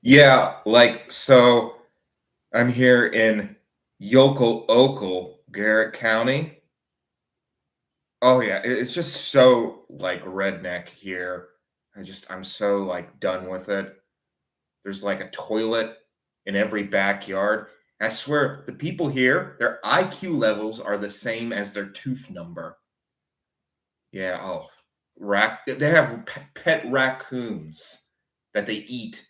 Yeah, so I'm here in Yokel Okel, Garrett County. Oh yeah, it's just so redneck here. I'm so done with it. There's like a toilet in every backyard. I swear, the people here, their IQ levels are the same as their tooth number. Yeah, oh, they have pet raccoons that they eat.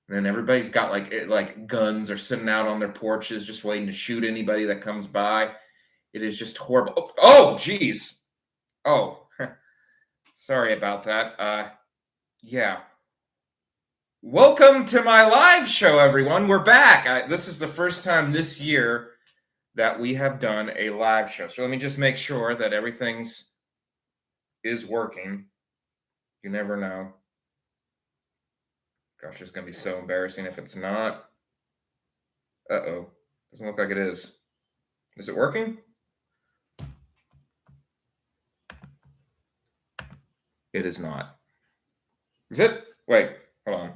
And then everybody's got like guns or sitting out on their porches just waiting to shoot anybody that comes by. It is just horrible. Geez. Oh, sorry about that. Yeah. Welcome to my live show, everyone. We're back. This is the first time this year that we have done a live show. So let me just make sure that everything's is working. You never know. Gosh, it's gonna be so embarrassing if it's not. Uh-oh. Doesn't look like it is. Is it working? It is not. Is it? Wait, hold on.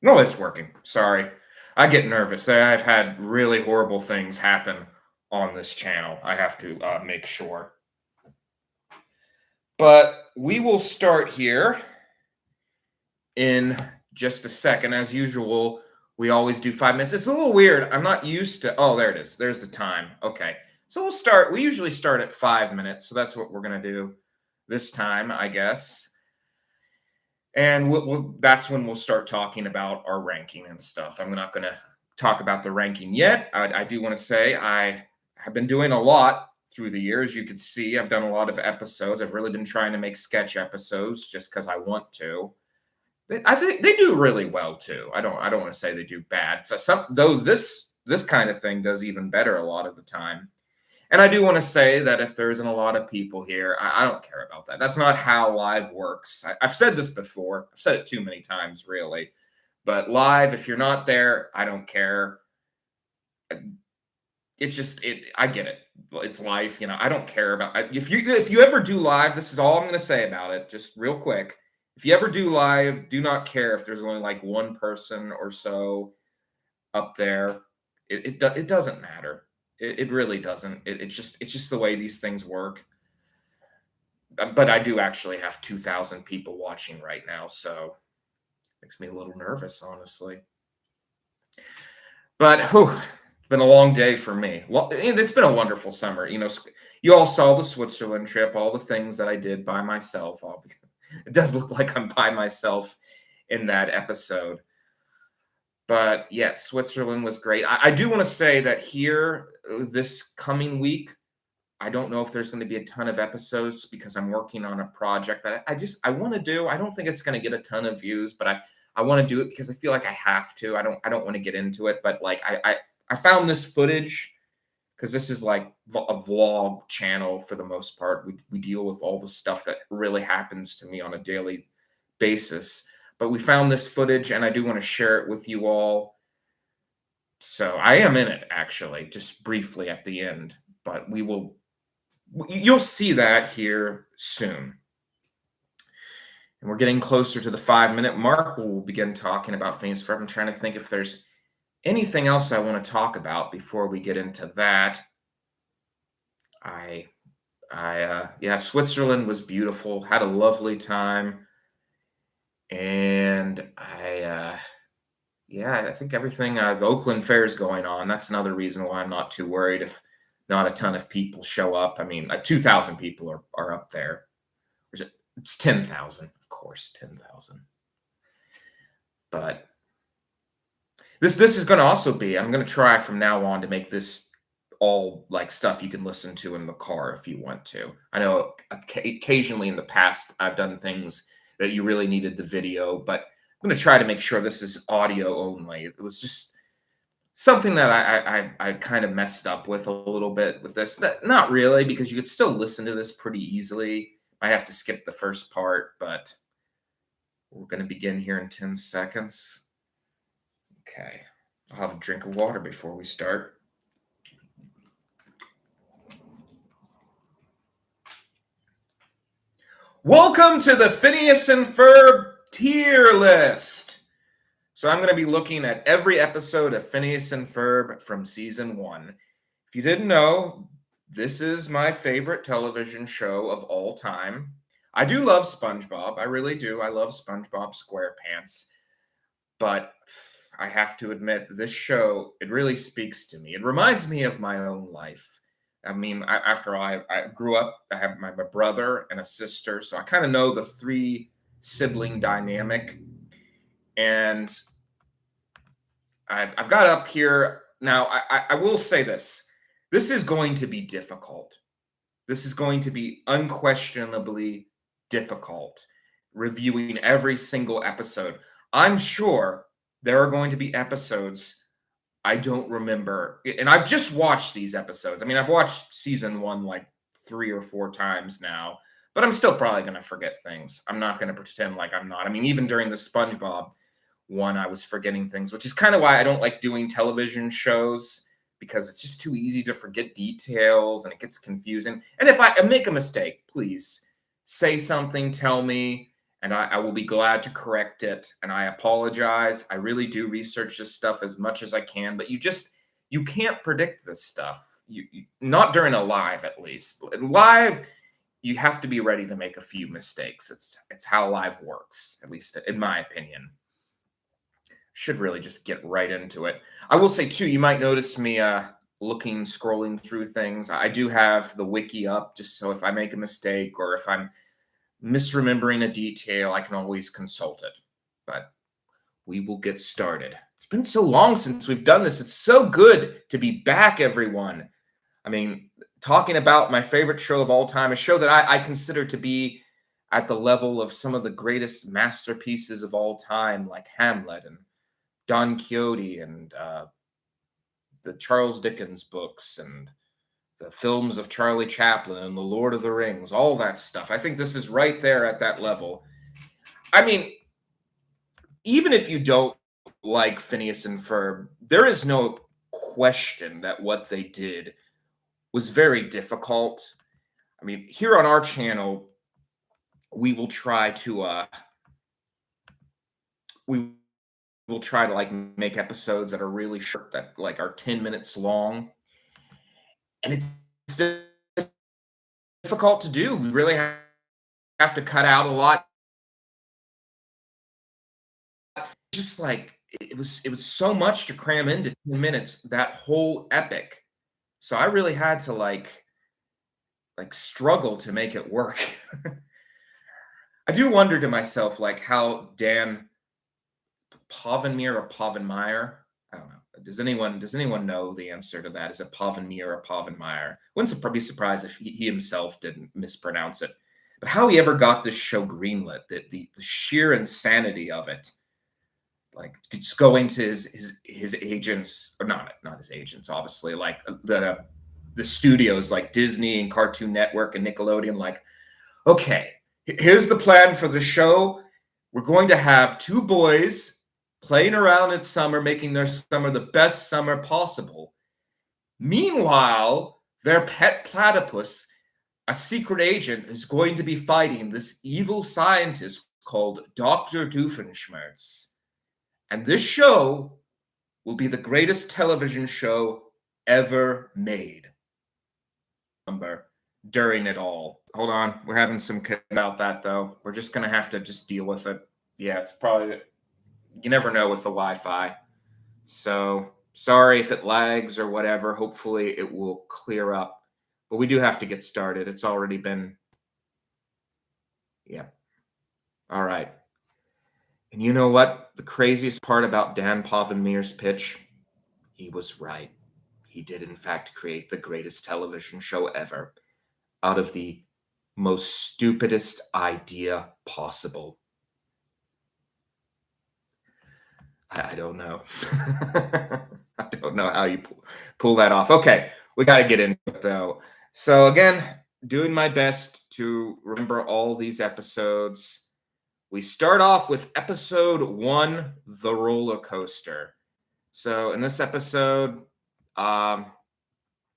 No, it's working. Sorry. I get nervous. I've had really horrible things happen on this channel. I have to make sure. But we will start here in just a second. As usual, we always do 5 minutes. It's a little weird. I'm not used to. Oh, there it is. There's the time. Okay. So we'll start. We usually start at 5 minutes. So that's what we're going to do this time, I guess. And that's when we'll start talking about our ranking and stuff. I'm not going to talk about the ranking yet. I do want to say I have been doing a lot through the years. You could see I've done a lot of episodes. I've really been trying to make sketch episodes just because I want to. I think they do really well too. I don't want to say they do bad. So though this kind of thing does even better a lot of the time. And I do want to say that if there isn't a lot of people here, I don't care about that. That's not how live works. I've said this before. I've said it too many times, really. But live, if you're not there, I don't care. I get it. It's life, I don't care about if you ever do live. This is all I'm going to say about it, just real quick. If you ever do live, do not care if there's only like one person or so up there. It doesn't matter. It really doesn't. It's just the way these things work. But I do actually have 2,000 people watching right now, so it makes me a little nervous, honestly. But it's been a long day for me. Well, it's been a wonderful summer. You all saw the Switzerland trip, all the things that I did by myself. Obviously, it does look like I'm by myself in that episode. But yeah, Switzerland was great. I do want to say that here this coming week, I don't know if there's going to be a ton of episodes because I'm working on a project that I want to do. I don't think it's going to get a ton of views, but I want to do it because I feel like I have to. I don't want to get into it, but I found this footage because this is like a vlog channel for the most part. We deal with all the stuff that really happens to me on a daily basis. But we found this footage, and I do want to share it with you all. So I am in it, actually, just briefly at the end. But you'll see that here soon. And we're getting closer to the 5-minute mark. We'll begin talking about Phineas and Ferb. I'm trying to think if there's anything else I want to talk about before we get into that. Yeah, Switzerland was beautiful. Had a lovely time. And I think everything, the Oakland Fair is going on. That's another reason why I'm not too worried if not a ton of people show up. I mean, 2,000 people are up there. It's 10,000, of course, 10,000. But this is going to also be, I'm going to try from now on to make this all like stuff you can listen to in the car if you want to. I know occasionally in the past I've done things that you really needed the video, but I'm going to try to make sure this is audio only. It was just something that I kind of messed up with a little bit with this. Not really, because you could still listen to this pretty easily. I have to skip the first part, but we're going to begin here in 10 seconds. Okay. I'll have a drink of water before we start. Welcome to the Phineas and Ferb tier list. So I'm going to be looking at every episode of Phineas and Ferb from season 1. If you didn't know, this is my favorite television show of all time. I do love SpongeBob. I really do. I love SpongeBob SquarePants. But I have to admit, this show, it really speaks to me. It reminds me of my own life. I mean, after all, I grew up, I have my brother and a sister, so I kind of know the three sibling dynamic. And I've got up here now. I will say this: this is going to be difficult. This is going to be unquestionably difficult. Reviewing every single episode, I'm sure there are going to be episodes I don't remember, and I've just watched these episodes. I mean, I've watched season 1 like 3 or 4 times now, but I'm still probably going to forget things. I'm not going to pretend like I'm not. I mean, even during the SpongeBob one, I was forgetting things, which is kind of why I don't like doing television shows, because it's just too easy to forget details and it gets confusing. And if I make a mistake, please say something, tell me, and I will be glad to correct it. And I apologize. I really do research this stuff as much as I can, but you can't predict this stuff. Not during a live, at least. Live, you have to be ready to make a few mistakes. It's how live works, at least in my opinion. Should really just get right into it. I will say too, you might notice me scrolling through things. I do have the wiki up, just so if I make a mistake or if I'm misremembering a detail, I can always consult it. But we will get started. It's been so long since we've done this. It's so good to be back, everyone. I mean, talking about my favorite show of all time, a show that I consider to be at the level of some of the greatest masterpieces of all time, like Hamlet and Don Quixote and the Charles Dickens books and the films of Charlie Chaplin and The Lord of the Rings, all that stuff. I think this is right there at that level. I mean, even if you don't like Phineas and Ferb, there is no question that what they did was very difficult. I mean, here on our channel, we will try to like make episodes that are really short, that like are 10 minutes long. And it's difficult to do. We really have to cut out a lot. Just like it was so much to cram into 10 minutes, that whole epic. So I really had to like struggle to make it work. I do wonder to myself like how Dan Povenmire or Povenmire, I don't know. Does anyone know the answer to that? Is it Povenmire or Povenmire? Wouldn't be surprised if he himself didn't mispronounce it. But how he ever got this show greenlit, the sheer insanity of it. Like just going to his agents, or not his agents, obviously, like the studios like Disney and Cartoon Network and Nickelodeon, like, okay, here's the plan for the show. We're going to have 2 boys playing around in summer, making their summer the best summer possible. Meanwhile, their pet platypus, a secret agent, is going to be fighting this evil scientist called Dr. Doofenshmirtz. And this show will be the greatest television show ever made. During it all. Hold on. We're having some about that, though. We're just going to have to just deal with it. Yeah, it's probably... You never know with the Wi-Fi. So, sorry if it lags or whatever. Hopefully, it will clear up. But we do have to get started. It's already been... Yeah. All right. And you know what? The craziest part about Dan Povenmire's pitch? He was right. He did, in fact, create the greatest television show ever out of the most stupidest idea possible. I don't know. I don't know how you pull that off. Okay, we got to get into it, though. So, again, doing my best to remember all these episodes. We start off with episode 1, The Roller Coaster. So in this episode,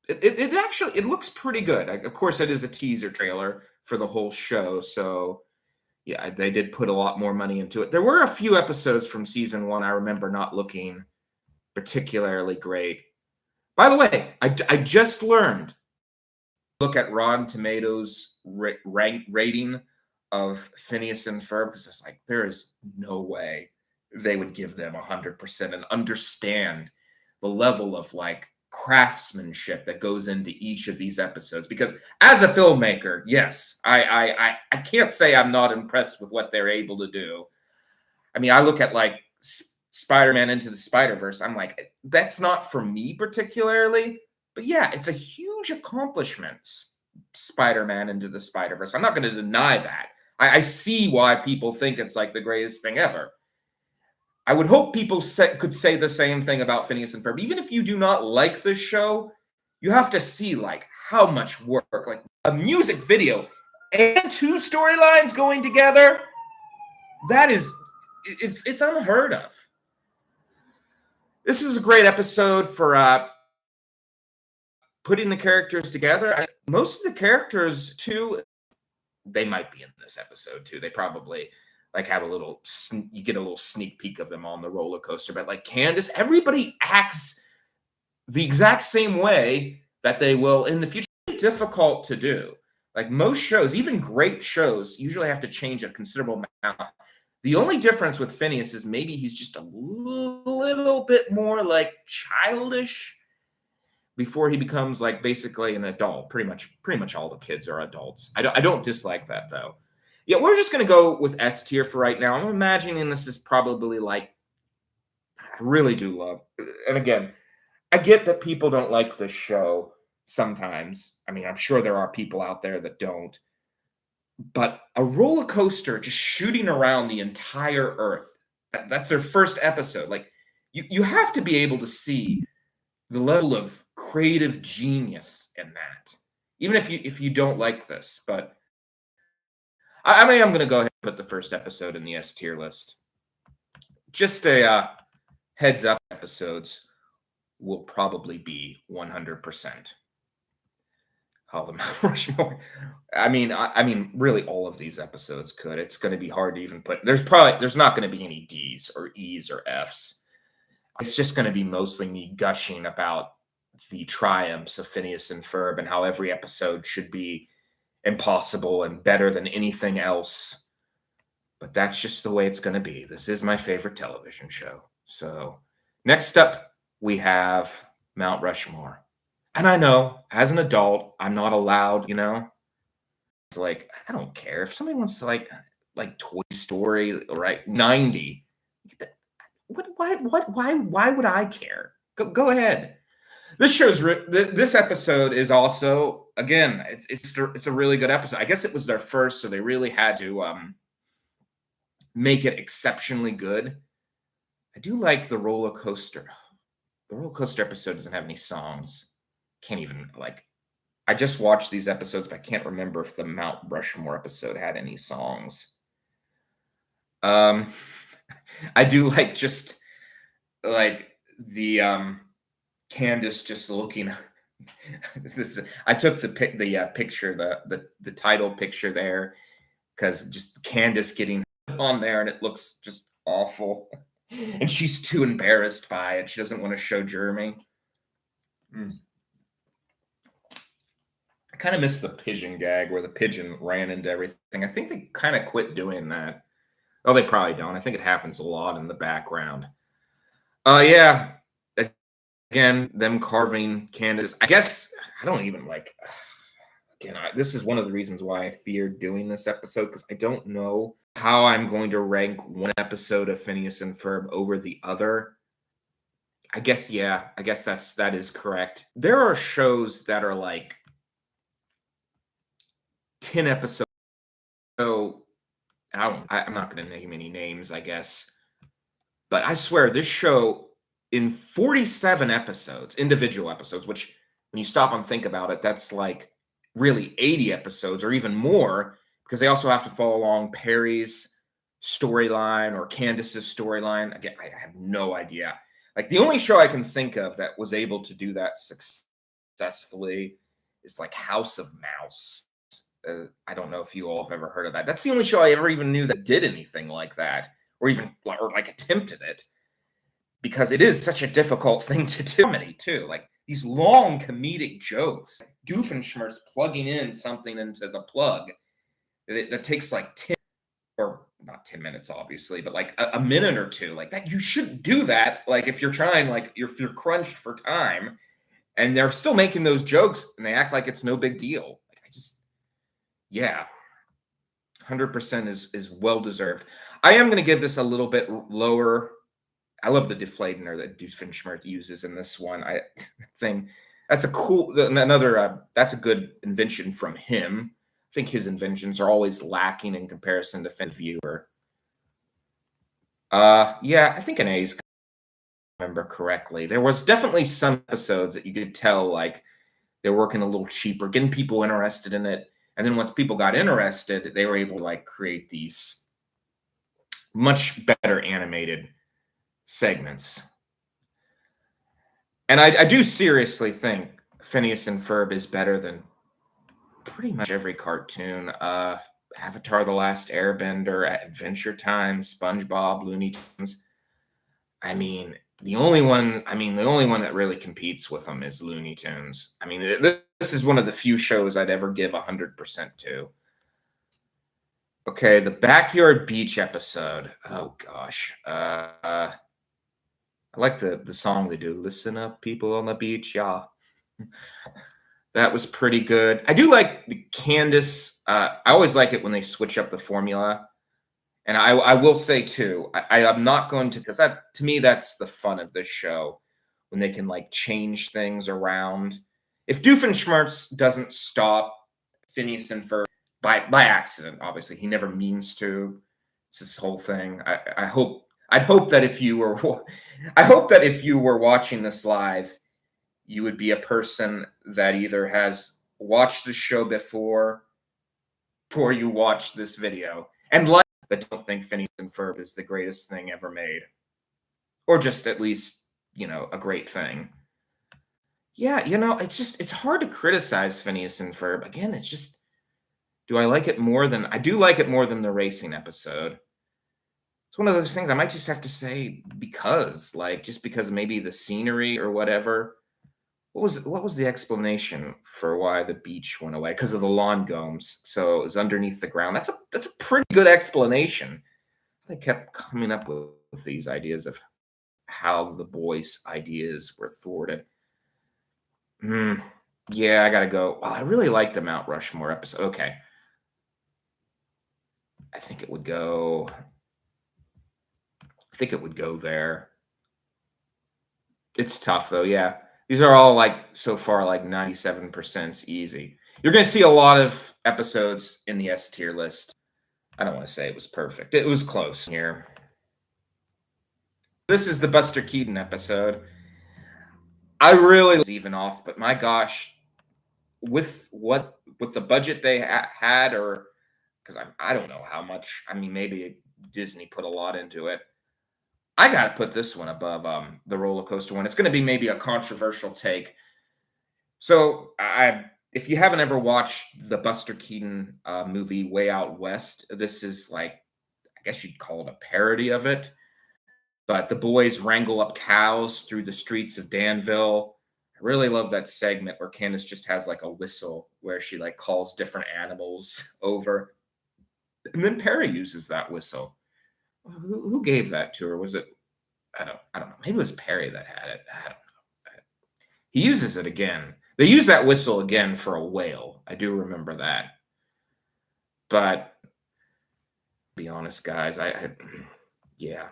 It actually it looks pretty good. Of course, it is a teaser trailer for the whole show, so yeah, they did put a lot more money into it. There were a few episodes from season one I remember not looking particularly great. By the way, I just learned, look at Rotten Tomatoes rating of Phineas and Ferb, because it's like there is no way they would give them 100% and understand the level of like craftsmanship that goes into each of these episodes. Because as a filmmaker, yes, I can't say I'm not impressed with what they're able to do. I mean, I look at like Spider-Man Into the Spider-Verse. I'm like, that's not for me particularly, but yeah, it's a huge accomplishment. Spider-Man Into the Spider-Verse. I'm not going to deny that. I see why people think it's like the greatest thing ever. I would hope people could say the same thing about Phineas and Ferb. Even if you do not like this show, you have to see like how much work, like a music video and two storylines going together. That is, it's unheard of. This is a great episode for putting the characters together. Most of the characters too, they might be in this episode too. They probably like have a little, you get a little sneak peek of them on the roller coaster. But like Candace, everybody acts the exact same way that they will in the future. It's difficult to do. Like most shows, even great shows, usually have to change a considerable amount. The only difference with Phineas is maybe he's just a little bit more like childish before he becomes like basically an adult. Pretty much all the kids are adults. I don't dislike that though. Yeah, we're just gonna go with S tier for right now. I'm imagining this is probably like, I really do love, and again, I get that people don't like this show sometimes. I mean, I'm sure there are people out there that don't. But a roller coaster just shooting around the entire Earth. That's their first episode. Like you have to be able to see the level of creative genius in that. Even if you don't like this, but I mean, I'm going to go ahead and put the first episode in the S tier list. Just a heads up, episodes will probably be 100%. All the Mount Rushmore. I mean, really, all of these episodes could. It's going to be hard to even put. There's not going to be any D's or E's or F's. It's just going to be mostly me gushing about the triumphs of Phineas and Ferb and how every episode should be impossible and better than anything else. But that's just the way it's going to be. This is my favorite television show. So next up, we have Mount Rushmore. And I know, as an adult, I'm not allowed, it's like, I don't care. If somebody wants to like Toy Story, right? 90. Why would I care? Go ahead. This episode is also, again, it's a really good episode. I guess it was their first, so they really had to make it exceptionally good. I do like the roller coaster. The roller coaster episode doesn't have any songs. Can't even I just watched these episodes, but I can't remember if the Mount Rushmore episode had any songs. I do like just like the Candace just looking. I took the picture, the title picture there, because just Candace getting on there and it looks just awful, and she's too embarrassed by it. She doesn't want to show Jeremy. I kind of miss the pigeon gag where the pigeon ran into everything. I think they kind of quit doing that. Oh, they probably don't. I think it happens a lot in the background. Yeah. Again, them carving Candace. I guess I don't even again, this is one of the reasons why I feared doing this episode, because I don't know how I'm going to rank one episode of Phineas and Ferb over the other. I guess that is correct. There are shows that are like 10 episodes. So I'm not going to name any names, I guess. But I swear this show in 47 episodes, individual episodes, which when you stop and think about it, that's like really 80 episodes or even more, because they also have to follow along Perry's storyline or Candace's storyline. Again, I have no idea. Like the only show I can think of that was able to do that successfully is like House of Mouse. I don't know if you all have ever heard of that. That's the only show I ever even knew that did anything like that, or even or like attempted it, because it is such a difficult thing to do. Comedy too, like these long comedic jokes, Doofenshmirtz plugging in something into the plug that takes like 10, or not 10 minutes, obviously, but like a minute or two, like that. You shouldn't do that. Like if you're trying, like if you're crunched for time, and they're still making those jokes and they act like it's no big deal. Like I just, yeah, 100% is well deserved. I am going to give this a little bit lower. I love the deflator that Doofenshmirtz uses in this one. I think that's a cool, another, that's a good invention from him. I think his inventions are always lacking in comparison to the viewer. Yeah, I think an A is, remember correctly. There was definitely some episodes that you could tell like they're working a little cheaper, getting people interested in it. And then once people got interested, they were able to like create these much better animated segments. And I do seriously think Phineas and Ferb is better than pretty much every cartoon. Avatar: The Last Airbender, Adventure Time, SpongeBob, Looney Tunes. I mean, the only one that really competes with them is Looney Tunes. I mean, this is one of the few shows I'd ever give 100% to. Okay, the Backyard Beach episode. Oh gosh. I like the song they do. Listen up, people on the beach, yeah. That was pretty good. I do like the Candace. I always like it when they switch up the formula. And I will say too, I'm not going to, because that, to me, that's the fun of this show, when they can like change things around. If Doofenshmirtz doesn't stop Phineas and Ferb by accident, obviously he never means to. It's this whole thing. I'd hope that if you were watching this live, you would be a person that either has watched the show before you watch this video, and like, but don't think Phineas and Ferb is the greatest thing ever made, or just at least, a great thing. Yeah, it's hard to criticize Phineas and Ferb. Again, it's just, do I like it more than, I do like it more than the racing episode. It's one of those things I might just have to say because, just because maybe the scenery or whatever. What was the explanation for why the beach went away? Because of the lawn gomes. So it was underneath the ground. That's a pretty good explanation. They kept coming up with these ideas of how the boys' ideas were thwarted. Yeah, I gotta go. Well, I really like the Mount Rushmore episode. Okay. I think it would go there. It's tough though, yeah. These are all so far 97% easy. You're going to see a lot of episodes in the S tier list. I don't want to say it was perfect. It was close here. This is the Buster Keaton episode. I really was even off, but my gosh, with the budget they had, or because I don't know how much. I mean, maybe Disney put a lot into it. I got to put this one above the roller coaster one. It's going to be maybe a controversial take. So, if you haven't ever watched the Buster Keaton movie Way Out West, this is I guess you'd call it a parody of it. But the boys wrangle up cows through the streets of Danville. I really love that segment where Candace just has a whistle where she calls different animals over. And then Perry uses that whistle. Who gave that to her? Was it? I don't know. Maybe it was Perry that had it. I don't know. He uses it again. They use that whistle again for a whale. I do remember that. But be honest, guys, yeah.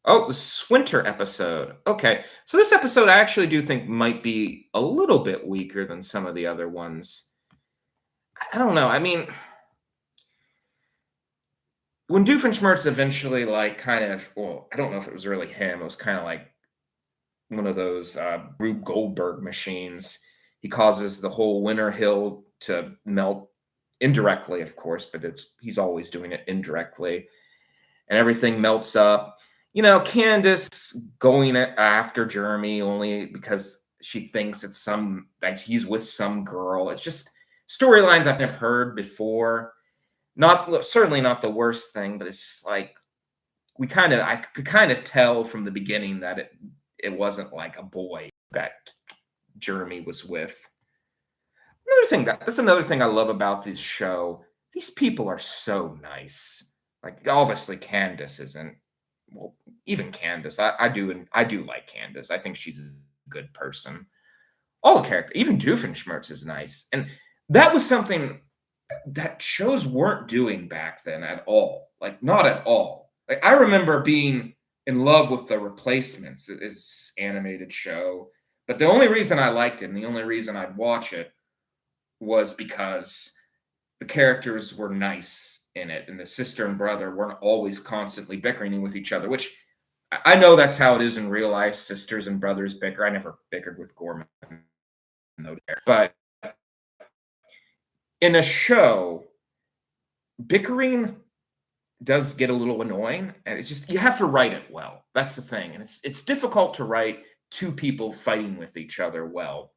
Oh, the Swinter episode. Okay. So this episode I actually do think might be a little bit weaker than some of the other ones. I don't know. I mean, when Doofenshmirtz eventually I don't know if it was really him. It was kind of like one of those Rube Goldberg machines. He causes the whole Winter Hill to melt indirectly, of course, but he's always doing it indirectly. And everything melts up. Candace going after Jeremy only because she thinks it's some that he's with some girl. It's just storylines I've never heard before. Not certainly not the worst thing, but it's just like I could kind of tell from the beginning that it wasn't like a boy that Jeremy was with. That's another thing I love about this show. These people are so nice. Like obviously Candace isn't. Well, even Candace, I do like Candace. I think she's a good person. All the characters, even Doofenshmirtz is nice, and that was something that shows weren't doing back then at all. Like not at all. Like I remember being in love with The Replacements. It's animated show, but the only reason I liked it and the only reason I'd watch it was because the characters were nice in it, and the sister and brother weren't always constantly bickering with each other, which I know that's how it is in real life. Sisters and brothers bicker. I never bickered with Gorman, no dare. But in a show, bickering does get a little annoying, and it's just you have to write it well. That's the thing, and it's difficult to write two people fighting with each other well.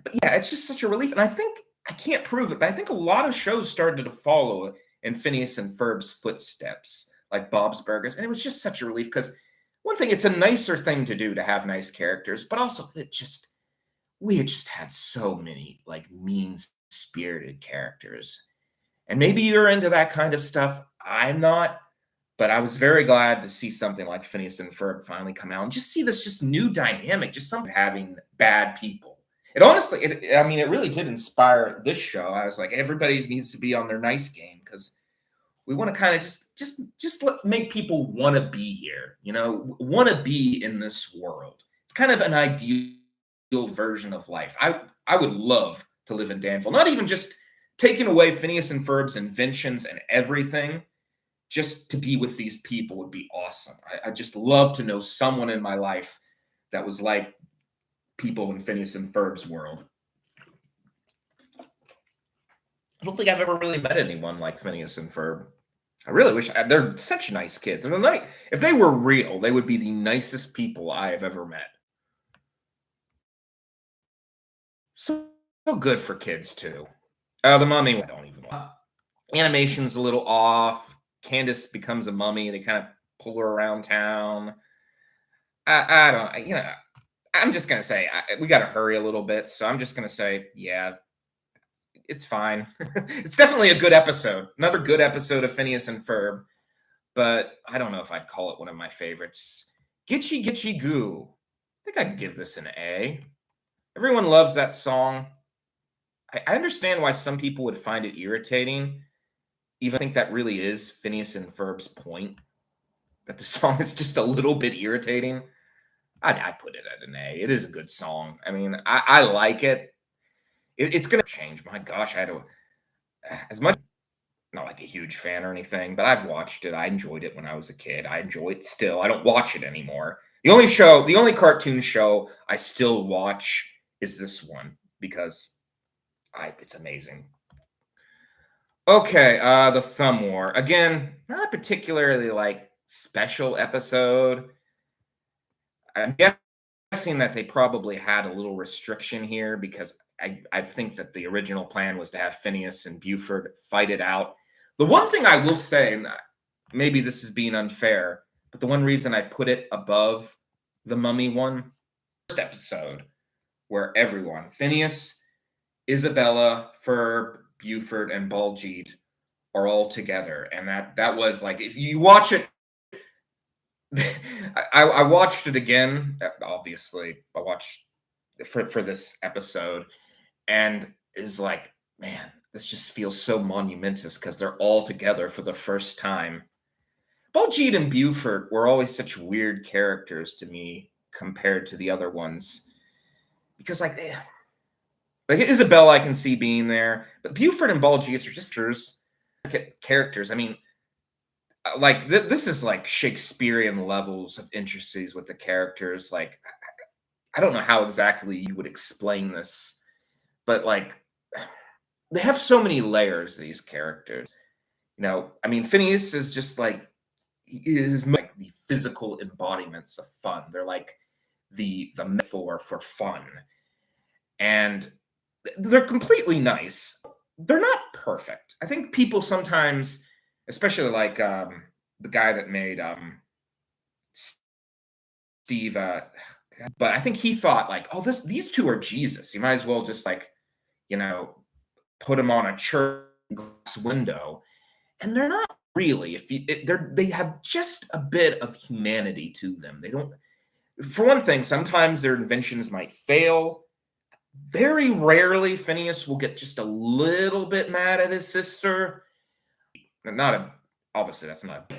But yeah, it's just such a relief, and I think I can't prove it, but I think a lot of shows started to follow in Phineas and Ferb's footsteps, like Bob's Burgers, and it was just such a relief because one thing, it's a nicer thing to do to have nice characters, but also we had just had so many like mean-spirited characters. And maybe you're into that kind of stuff. I'm not, but I was very glad to see something like Phineas and Ferb finally come out and just see this just new dynamic, just something having bad people. It honestly, I mean, it really did inspire this show. I was like, everybody needs to be on their nice game because we want to kind of make people want to be here, want to be in this world. It's kind of an ideal version of life. I would love to live in Danville, not even just taking away Phineas and Ferb's inventions and everything, just to be with these people would be awesome. I just love to know someone in my life that was like people in Phineas and Ferb's world. I don't think I've ever really met anyone like Phineas and Ferb. I really wish they're such nice kids. And if they were real, they would be the nicest people I have ever met. So good for kids too. The mummy, I don't even know. Animation's a little off. Candace becomes a mummy. They kind of pull her around town. I don't, I'm just gonna say we got to hurry a little bit. So I'm just gonna say, yeah, it's fine. It's definitely a good episode. Another good episode of Phineas and Ferb, but I don't know if I'd call it one of my favorites. Gitchy Gitchy Goo. I think I'd give this an A. Everyone loves that song. I understand why some people would find it irritating. Even think that really is Phineas and Ferb's point, that the song is just a little bit irritating. I'd put it at an A. It is a good song. I mean, I like it. It's going to change. My gosh, I had to, as much, not like a huge fan or anything, but I've watched it. I enjoyed it when I was a kid. I enjoy it still. I don't watch it anymore. The only cartoon show I still watch is this one because it's amazing. Okay, the Thumb War. Again, not a particularly like special episode. I'm guessing that they probably had a little restriction here because I think that the original plan was to have Phineas and Buford fight it out. The one thing I will say, and maybe this is being unfair, but the one reason I put it above the Mummy one, first episode, where everyone, Phineas, Isabella, Ferb, Buford, and Baljeet are all together. And that was like, if you watch it, I watched it again. Obviously, I watched for this episode, and is like, man, this just feels so monumentous because they're all together for the first time. Baljeet and Buford were always such weird characters to me compared to the other ones, because like Isabella, I can see being there, but Buford and Baljeet are just characters. I mean, like this is like Shakespearean levels of intricacies with the characters. Like, I don't know how exactly you would explain this, but like they have so many layers, these characters. I mean, Phineas is just like, is like the physical embodiments of fun. They're like the metaphor for fun, and they're completely nice. They're not perfect. I think people sometimes, especially like the guy that made Steve, but I think he thought like, oh, these two are Jesus. You might as well just like, you know, put them on a church glass window, and they're not really. If you, they have just a bit of humanity to them. They don't. For one thing, sometimes their inventions might fail. Very rarely, Phineas will get just a little bit mad at his sister. Not a obviously that's not.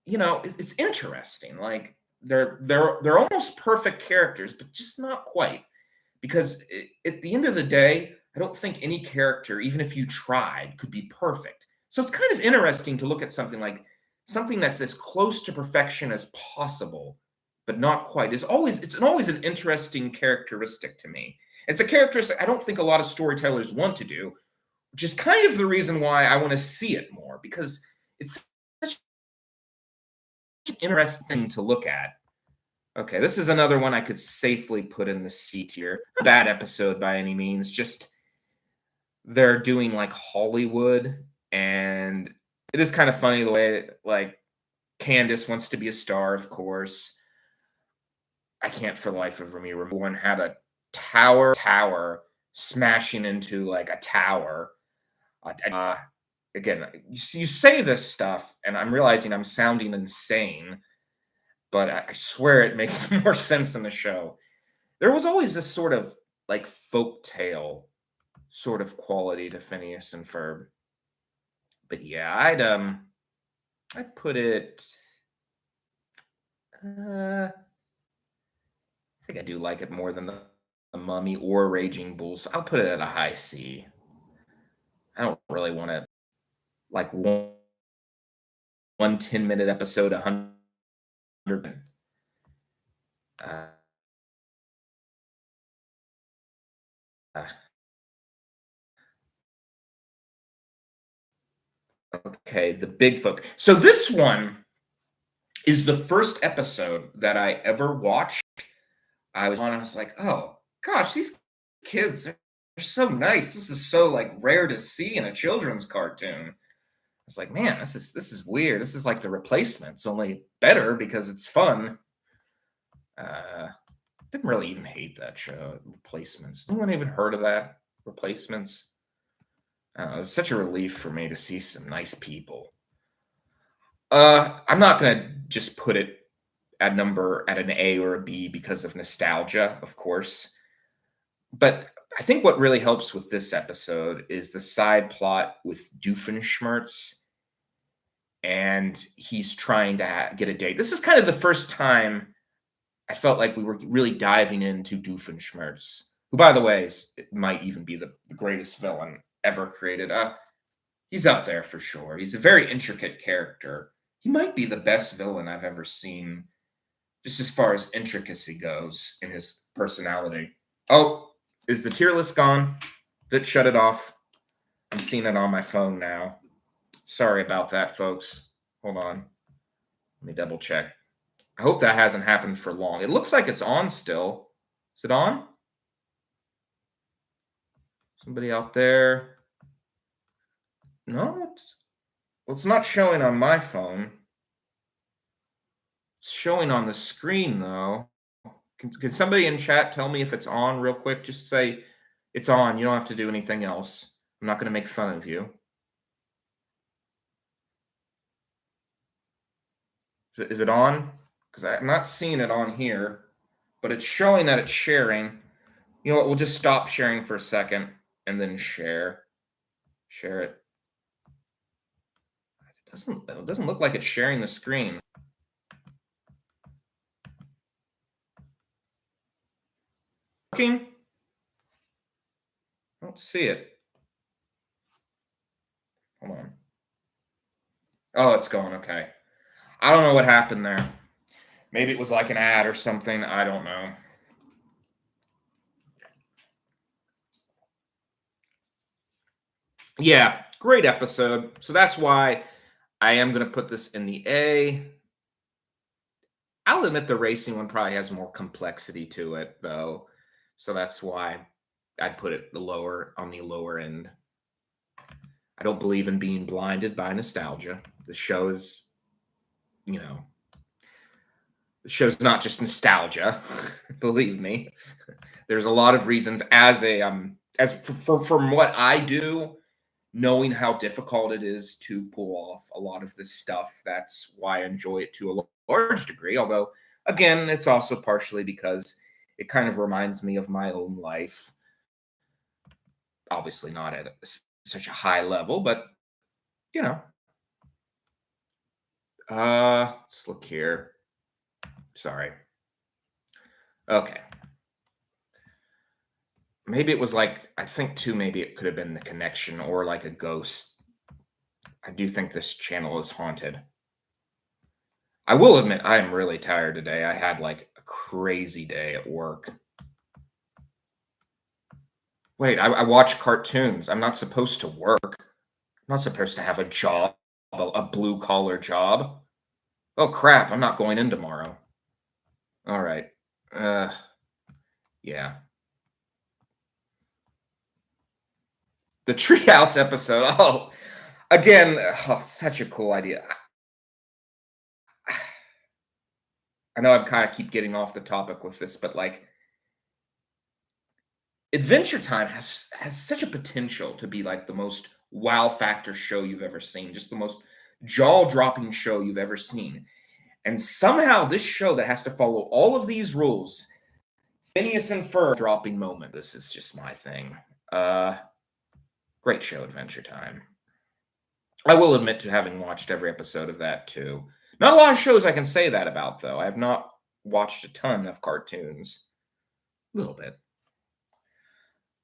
It's interesting. Like they're almost perfect characters, but just not quite. Because at the end of the day, I don't think any character, even if you tried, could be perfect. So it's kind of interesting to look at something that's as close to perfection as possible, but not quite. It's always an interesting characteristic to me. It's a characteristic I don't think a lot of storytellers want to do, which is kind of the reason why I want to see it more, because it's such an interesting thing to look at. Okay, this is another one I could safely put in the C tier. Not a bad episode by any means. Just they're doing like Hollywood, and it is kind of funny the way like Candace wants to be a star, of course. I can't for the life of me remember one had a tower smashing into like a tower. Uh, Again, you say this stuff, and I'm realizing I'm sounding insane, but I swear it makes more sense in the show. There was always this sort of like folk tale sort of quality to Phineas and Ferb. But yeah, I'd put it I think I do like it more than the Mummy or Raging Bull, so I'll put it at a high C. I don't really want to like one 10-minute episode 100. uh, uh, okay, the big folk. So this one is the first episode that I ever watched. I was like, oh gosh, these kids are so nice. This is so like rare to see in a children's cartoon. I was like, man, this is weird. This is like The Replacements, only better because it's fun. Uh, didn't really even hate that show, Replacements. Anyone even heard of that? Replacements? It was such a relief for me to see some nice people. I'm not gonna just put it at an A or a B because of nostalgia, of course. But I think what really helps with this episode is the side plot with Doofenshmirtz, and he's trying to get a date. This is kind of the first time I felt like we were really diving into Doofenshmirtz, who, by the way, it might even be the greatest villain ever created. He's up there for sure. He's a very intricate character. He might be the best villain I've ever seen, just as far as intricacy goes in his personality. Oh, is the tier list gone? Did it shut it off? I'm seeing it on my phone now. Sorry about that, folks. Hold on. Let me double check. I hope that hasn't happened for long. It looks like it's on still. Is it on? Somebody out there? No, it's not showing on my phone. It's showing on the screen, though. Can somebody in chat tell me if it's on real quick? Just say it's on. You don't have to do anything else. I'm not going to make fun of you. Is it on? Because I'm not seeing it on here, but it's showing that it's sharing. You know what? We'll just stop sharing for a second and then share. Share it. It doesn't look like it's sharing the screen. Working? I don't see it. Hold on. Oh, it's going. Okay. I don't know what happened there. Maybe it was like an ad or something. I don't know. Yeah, great episode. So that's why I am going to put this in the A. I'll admit the racing one probably has more complexity to it, though. So that's why I'd put it lower on the lower end. I don't believe in being blinded by nostalgia. The show is, you know, the show's not just nostalgia. Believe me, there's a lot of reasons. From what I do, knowing how difficult it is to pull off a lot of this stuff, that's why I enjoy it to a large degree. Although, again, it's also partially because it kind of reminds me of my own life. Obviously, not at such a high level, but you know. Let's look here. Sorry. Okay. Maybe it was like, I think too, maybe it could have been the connection or like a ghost. I do think this channel is haunted. I will admit I am really tired today. I had like a crazy day at work. Wait, I watch cartoons. I'm not supposed to work. I'm not supposed to have a job, a blue collar job. Oh crap, I'm not going in tomorrow. All right. Yeah. The treehouse episode. Oh, again, oh, such a cool idea. I know I'm kind of keep getting off the topic with this, but like Adventure Time has such a potential to be like the most wow factor show you've ever seen, just the most jaw-dropping show you've ever seen. And somehow this show that has to follow all of these rules, Phineas and Ferb dropping moment. This is just my thing. Great show, Adventure Time. I will admit to having watched every episode of that too. Not a lot of shows I can say that about, though. I have not watched a ton of cartoons. A little bit.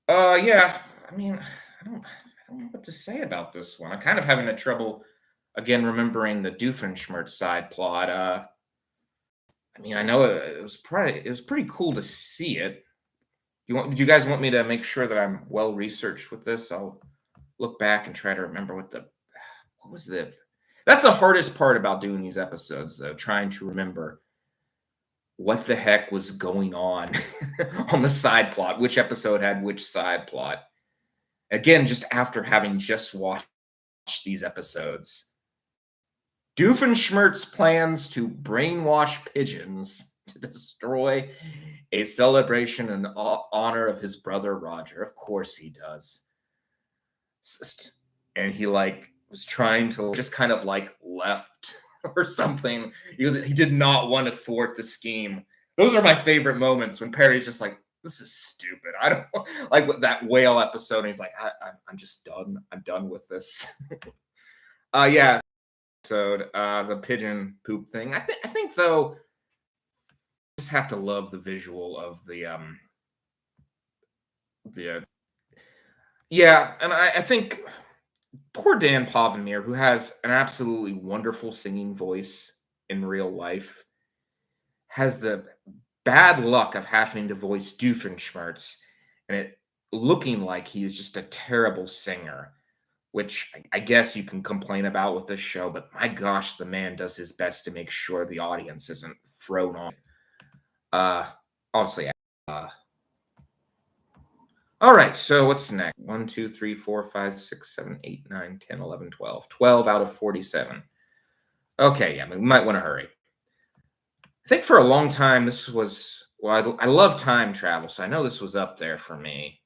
Yeah. I mean, I don't know what to say about this one. I'm kind of having a trouble again remembering the Doofenshmirtz side plot. I mean, I know it was pretty cool to see it. Do you guys want me to make sure that I'm well researched with this? I'll look back and try to remember what was the that's the hardest part about doing these episodes, though, trying to remember what the heck was going on on the side plot, which episode had which side plot. Again, just after having just watched these episodes. Doofenshmirtz plans to brainwash pigeons to destroy a celebration in honor of his brother Roger. Of course he does. And he like was trying to just kind of like left or something. He did not want to thwart the scheme. Those are my favorite moments when Perry's just like, this is stupid. I don't like with that whale episode. And he's like, I'm just done. I'm done with this. Yeah. Episode, the pigeon poop thing. I think though, just have to love the visual of the yeah, and I think poor Dan Pavanir, who has an absolutely wonderful singing voice in real life, has the bad luck of having to voice Doofenshmirtz and it looking like he is just a terrible singer, which I guess you can complain about with this show, but my gosh, the man does his best to make sure the audience isn't thrown on. Honestly, all right, so what's next? 1, 2, 3, 4, 5, 6, 7, 8, 9, 10, 11, 12. 12 out of 47. Okay, yeah, we might want to hurry. I think for a long time, this was, well, I love time travel, so I know this was up there for me.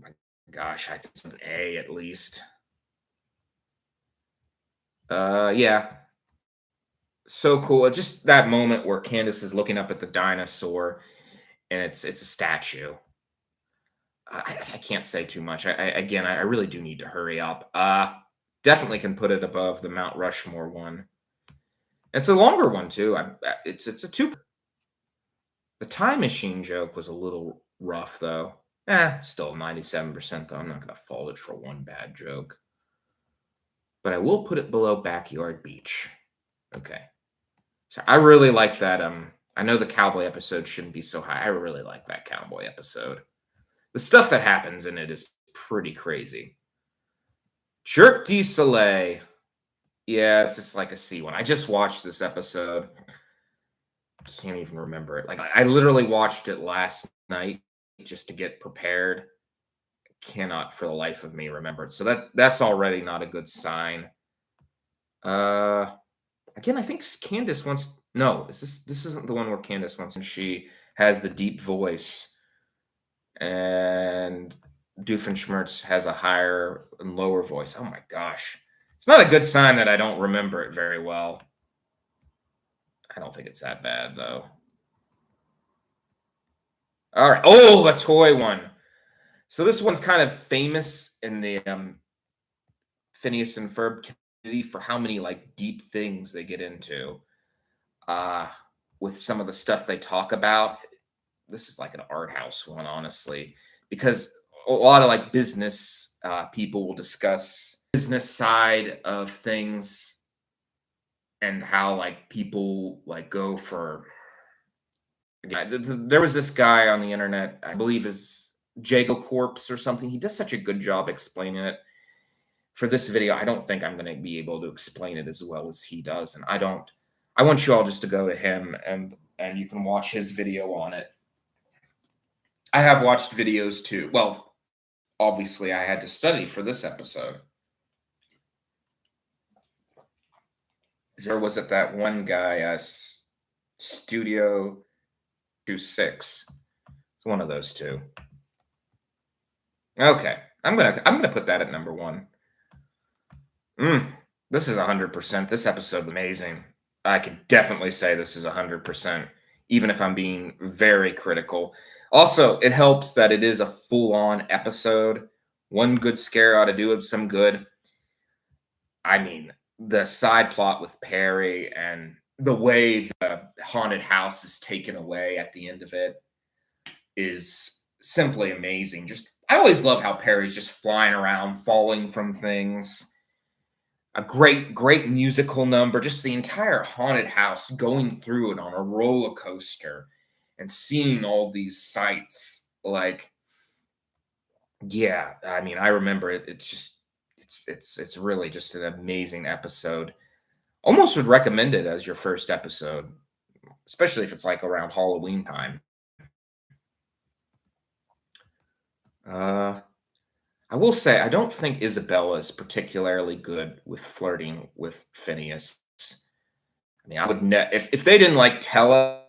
My gosh, I think it's an A at least. Yeah. So cool. Just that moment where Candace is looking up at the dinosaur and it's a statue. I can't say too much. I really do need to hurry up. Definitely can put it above the Mount Rushmore one. It's a longer one too. It's a two. The time machine joke was a little rough though. Still 97% though. I'm not gonna fault it for one bad joke. But I will put it below Backyard Beach. Okay. So I really like that. I know the cowboy episode shouldn't be so high. I really like that cowboy episode. The stuff that happens in it is pretty crazy. Jerk du Soleil. Yeah, it's just like a C one. I just watched this episode. Can't even remember it. Like I literally watched it last night just to get prepared. Cannot for the life of me remember it. So that's already not a good sign. Uh Again, I think Candace wants no, this isn't the one where Candace wants and she has the deep voice and Doofenshmirtz has a higher and lower voice. Oh my gosh. It's not a good sign that I don't remember it very well. I don't think it's that bad though. All right. Oh, the toy one. So this one's kind of famous in the Phineas and Ferb community for how many like deep things they get into uh, with some of the stuff they talk about. This is like an art house one, honestly, because a lot of like business people will discuss business side of things and how like people like go for. There was this guy on the internet, I believe is Jago Corpse or something. He does such a good job explaining it. For this video, I don't think I'm going to be able to explain it as well as he does, and I want you all just to go to him and you can watch his video on it. I have watched videos too. Well, obviously I had to study for this episode. There was it that one guy, Studio 26. It's one of those two. Okay, I'm gonna put that at number one. This is 100%. This episode amazing. I could definitely say this is 100%, even if I'm being very critical. Also, it helps that it is a full-on episode. One good scare ought to do it some good. I mean, the side plot with Perry and the way the haunted house is taken away at the end of it is simply amazing. I always love how Perry's just flying around, falling from things. A great musical number. Just the entire haunted house going through it on a roller coaster and seeing all these sights. Like, yeah, I mean, I remember it. It's really just an amazing episode. Almost would recommend it as your first episode, especially if it's like around Halloween time. I will say, I don't think Isabella is particularly good with flirting with Phineas. I mean, I would if they didn't like tell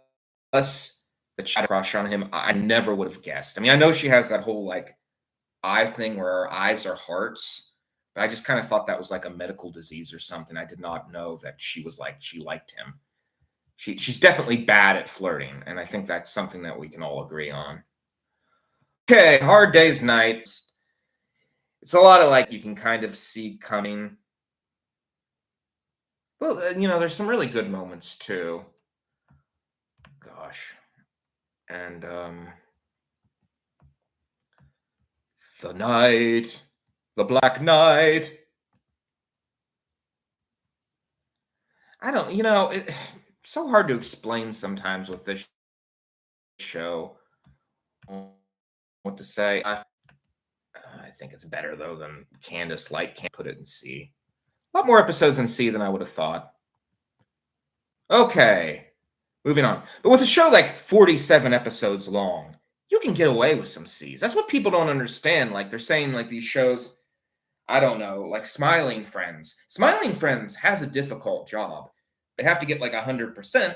us that she had a crush on him, I never would have guessed. I mean, I know she has that whole like eye thing where her eyes are hearts, but I just kind of thought that was like a medical disease or something. I did not know that she liked him. She's definitely bad at flirting, and I think that's something that we can all agree on. Okay, Hard Day's Night. It's a lot of like you can kind of see coming. Well, there's some really good moments too. Gosh. And the night, the black night. I don't, it's so hard to explain sometimes with this show what to say. I think it's better though than Candace can't put it in C. A lot more episodes in C than I would have thought. Okay, moving on. But with a show like 47 episodes long, you can get away with some C's. That's what people don't understand. Like they're saying like these shows, I don't know, like Smiling Friends. Smiling Friends has a difficult job. They have to get like 100%.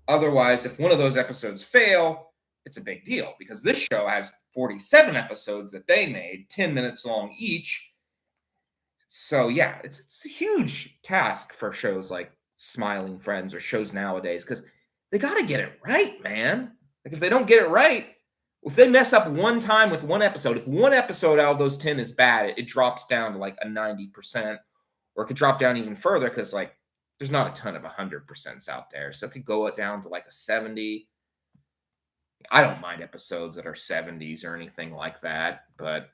Otherwise, if one of those episodes fail, it's a big deal because this show has 47 episodes that they made, 10 minutes long each. So yeah, it's a huge task for shows like Smiling Friends or shows nowadays because they got to get it right, man. Like if they don't get it right, if they mess up one time with one episode, if one episode out of those 10 is bad, it drops down to like a 90%, or it could drop down even further because like there's not a ton of 100% out there. So it could go down to like a 70. I don't mind episodes that are 70s or anything like that, but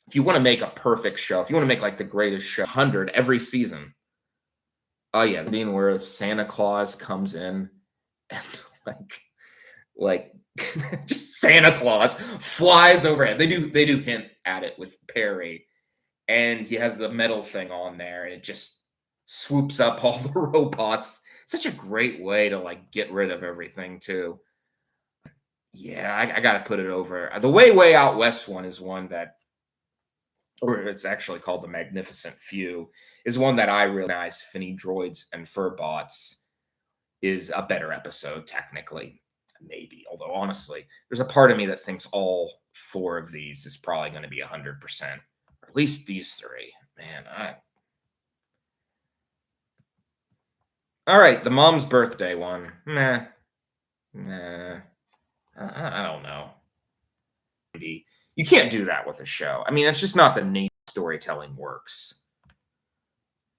if you want to make a perfect show, if you want to make like the greatest show, 100 every season. Oh yeah, the scene where Santa Claus comes in and like just Santa Claus flies overhead. They do hint at it with Perry, and he has the metal thing on there, and it just swoops up all the robots. Such a great way to like get rid of everything too. Yeah, I got to put it over. The Way Out West one is one that, or it's actually called the Magnificent Few, is one that I realize Finny Droids and Furbots is a better episode technically, maybe. Although honestly, there's a part of me that thinks all four of these is probably going to be 100%, or at least these three. Man, all right, the mom's birthday one. Nah. I don't know. You can't do that with a show. I mean, it's just not the nature storytelling works.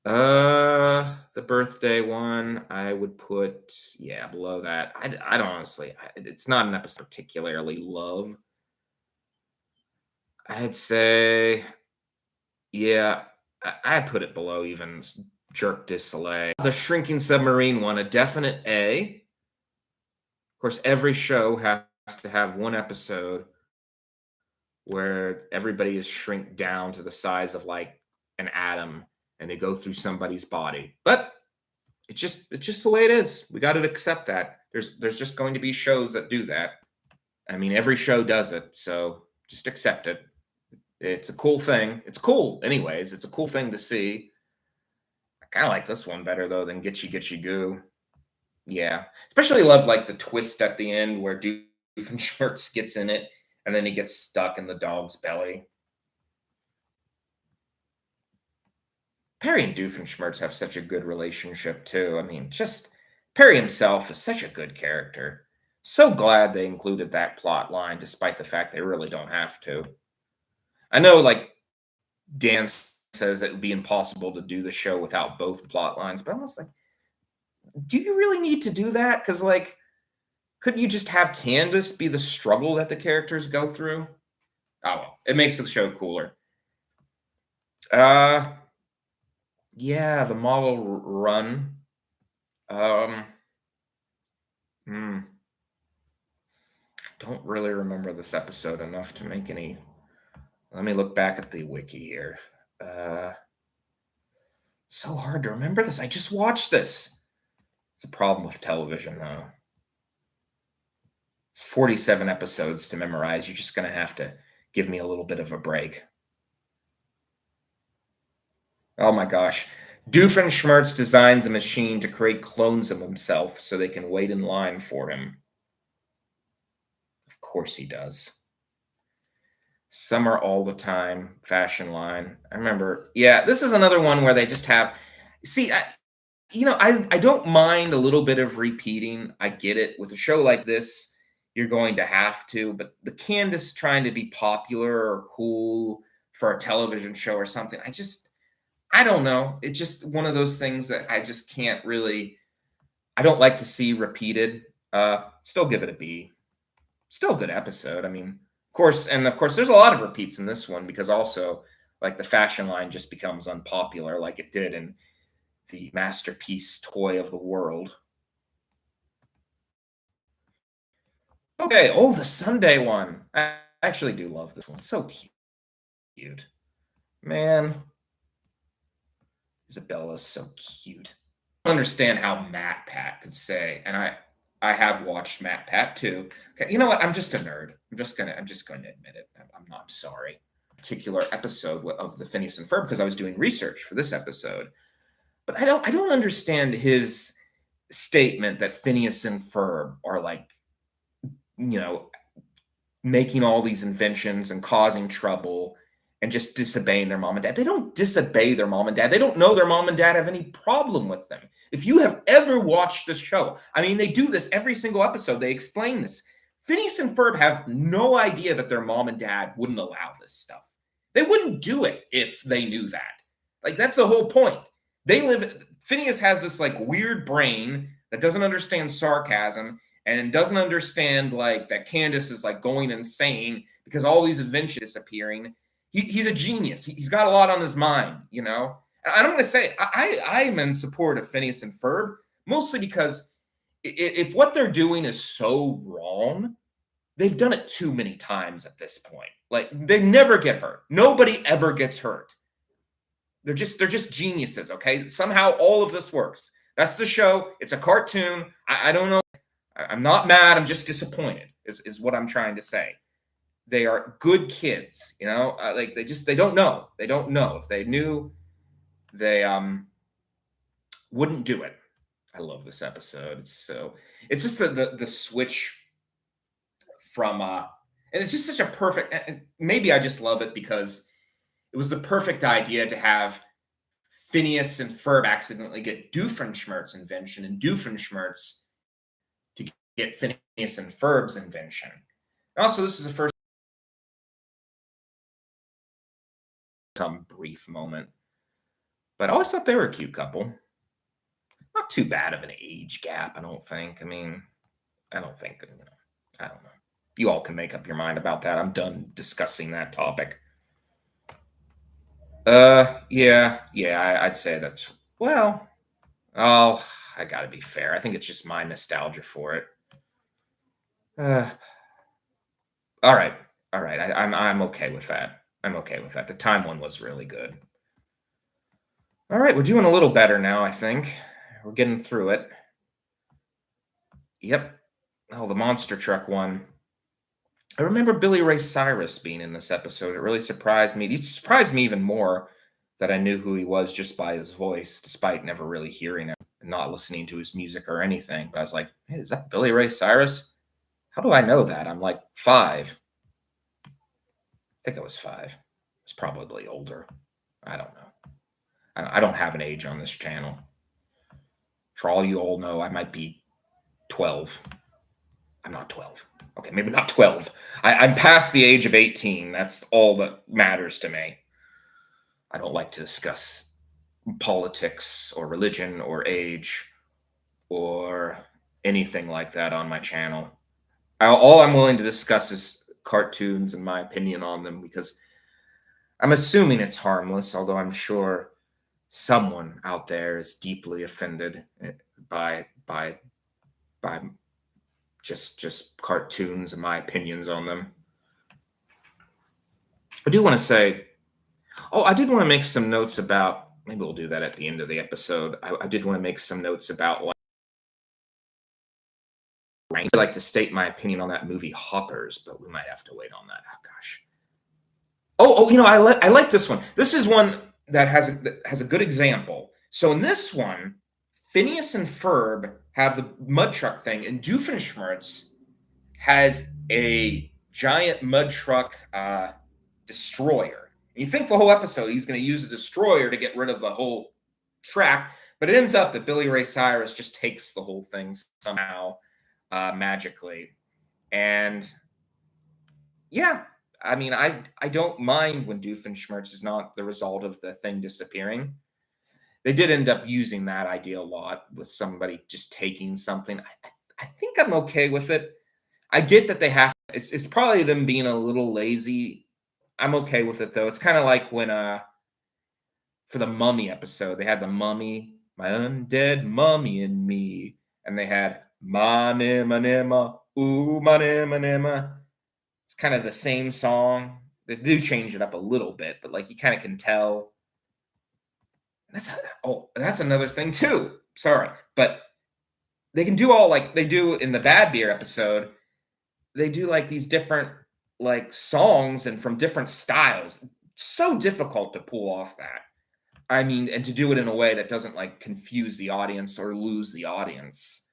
The birthday one, I would put, yeah, below that. I don't honestly, it's not an episode I particularly love. I'd say, yeah, I'd put it below even Jerk du Soleil. The Shrinking Submarine one, a definite A. Of course, every show has to have one episode where everybody is shrink down to the size of like an atom and they go through somebody's body. But it's just the way it is. We got to accept that. There's just going to be shows that do that. I mean, every show does it, so just accept it. It's a cool thing. It's cool anyways. It's a cool thing to see. I kind of like this one better though than Gitchy Goo. Yeah. Especially love like the twist at the end where Doofenshmirtz gets in it and then he gets stuck in the dog's belly. Perry and Doofenshmirtz have such a good relationship too. I mean, just Perry himself is such a good character. So glad they included that plot line, despite the fact they really don't have to. I know, like, Dan says it would be impossible to do the show without both plot lines, but I'm almost like, do you really need to do that? Because, like, couldn't you just have Candace be the struggle that the characters go through? Oh, well, it makes the show cooler. Yeah, the model run. Don't really remember this episode enough to make any. Let me look back at the wiki here. So hard to remember this. I just watched this. It's a problem with television, though. It's 47 episodes to memorize. You're just going to have to give me a little bit of a break. Oh my gosh. Doofenshmirtz designs a machine to create clones of himself so they can wait in line for him. Of course he does. Summer all the time, fashion line. I remember, yeah, this is another one where they just have, see, I don't mind a little bit of repeating. I get it. With a show like this, you're going to have to, but the Candace trying to be popular or cool for a television show or something, I don't know. It's just one of those things that I just can't really, I don't like to see repeated. Still give it a B. Still a good episode. I mean, of course, there's a lot of repeats in this one because also, like, the fashion line just becomes unpopular like it did in the masterpiece toy of the world. Okay, oh, the Sunday one. I actually do love this one. So cute. Man. Isabella's so cute. I don't understand how Matt Pat could say, and I have watched Matt Pat too. Okay, you know what? I'm just a nerd. I'm just going to admit it. I'm not sorry. Particular episode of the Phineas and Ferb because I was doing research for this episode. But I don't understand his statement that Phineas and Ferb are like, making all these inventions and causing trouble and just disobeying their mom and dad. They don't disobey their mom and dad. They don't know their mom and dad have any problem with them. If you have ever watched this show, I mean, they do this every single episode. They explain this. Phineas and Ferb have no idea that their mom and dad wouldn't allow this stuff. They wouldn't do it if they knew that. Like, that's the whole point. Phineas has this like weird brain that doesn't understand sarcasm and doesn't understand like that Candace is like going insane because all these inventions disappearing. He's a genius. He's got a lot on his mind, And I'm going to say I'm in support of Phineas and Ferb, mostly because if what they're doing is so wrong, they've done it too many times at this point. Like, they never get hurt. Nobody ever gets hurt. they're just geniuses. Okay, somehow all of this works. That's the show. It's a cartoon. I don't know. I'm not mad. I'm just disappointed. Is what I'm trying to say. They are good kids. Like they don't know. They don't know. If they knew, they wouldn't do it. I love this episode. It's just the switch from and it's just such a perfect, and maybe I just love it because it was the perfect idea to have Phineas and Ferb accidentally get Doofenshmirtz's invention and Doofenshmirtz to get Phineas and Ferb's invention. Also, this is the first some brief moment, but I always thought they were a cute couple. Not too bad of an age gap, I don't think. I mean, I don't think, I don't know. You all can make up your mind about that. I'm done discussing that topic. Yeah, I'd say that's, well, oh, I gotta be fair. I think it's just my nostalgia for it. Uh, all right, all right. I'm okay with that. I'm okay with that. The time one was really good. All right, we're doing a little better now, I think. We're getting through it. Yep. Oh, the monster truck one. I remember Billy Ray Cyrus being in this episode. It really surprised me. It surprised me even more that I knew who he was just by his voice, despite never really hearing him and not listening to his music or anything. But I was like, hey, is that Billy Ray Cyrus? How do I know that? I'm like 5. I think I was 5. I was probably older. I don't know. I don't have an age on this channel. For all you all know, I might be 12. I'm not 12. Okay, maybe not 12. I'm past the age of 18. That's all that matters to me. I don't like to discuss politics or religion or age or anything like that on my channel. All I'm willing to discuss is cartoons and my opinion on them because I'm assuming it's harmless, although I'm sure someone out there is deeply offended by just cartoons and my opinions on them. I do want to say, I did want to make some notes about, maybe we'll do that at the end of the episode. I did want to make some notes about, like, I'd like to state my opinion on that movie Hoppers, but we might have to wait on that. Oh gosh. I like this one. This is one that has a good example. So in this one, Phineas and Ferb have the mud truck thing, and Doofenshmirtz has a giant mud truck destroyer. And you think the whole episode he's going to use the destroyer to get rid of the whole track, but it ends up that Billy Ray Cyrus just takes the whole thing somehow magically. And yeah, I mean, I don't mind when Doofenshmirtz is not the result of the thing disappearing. They did end up using that idea a lot with somebody just taking something. I think I'm okay with it. I get that they have. It's probably them being a little lazy. I'm okay with it though. It's kind of like when for the Mummy episode, they had the mummy, my undead mummy and me, and they had ma nima nima, ooh ma nima nima. It's kind of the same song. They do change it up a little bit, but like you kind of can tell. That's another thing too. Sorry, but they can do all like they do in the Bad Beer episode. They do like these different like songs and from different styles. So difficult to pull off that. I mean, and to do it in a way that doesn't like confuse the audience or lose the audience.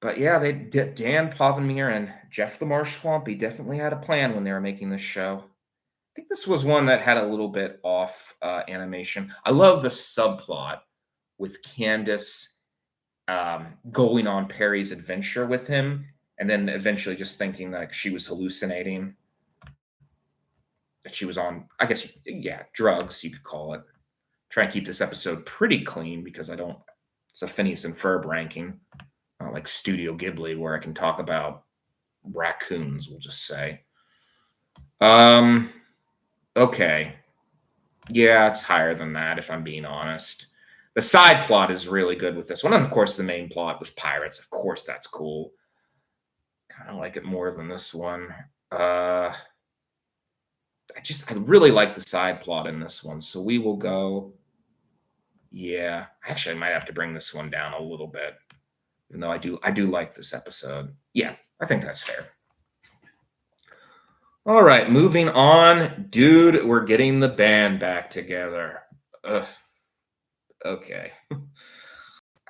But yeah, Dan Povenmire and Jeff the Marsh Swampy definitely had a plan when they were making this show. I think this was one that had a little bit off animation. I love the subplot with Candace going on Perry's adventure with him, and then eventually just thinking like she was hallucinating. That she was on, I guess, yeah, drugs, you could call it. Try and keep this episode pretty clean because it's a Phineas and Ferb ranking. Not like Studio Ghibli where I can talk about raccoons, we'll just say. Okay. Yeah, it's higher than that, if I'm being honest. The side plot is really good with this one. And of course, the main plot with pirates. Of course, that's cool. Kind of like it more than this one. I I really like the side plot in this one. So we will go. Yeah, actually, I might have to bring this one down a little bit, even though I do like this episode. Yeah, I think that's fair. All right, moving on, dude. We're getting the band back together. Ugh, okay.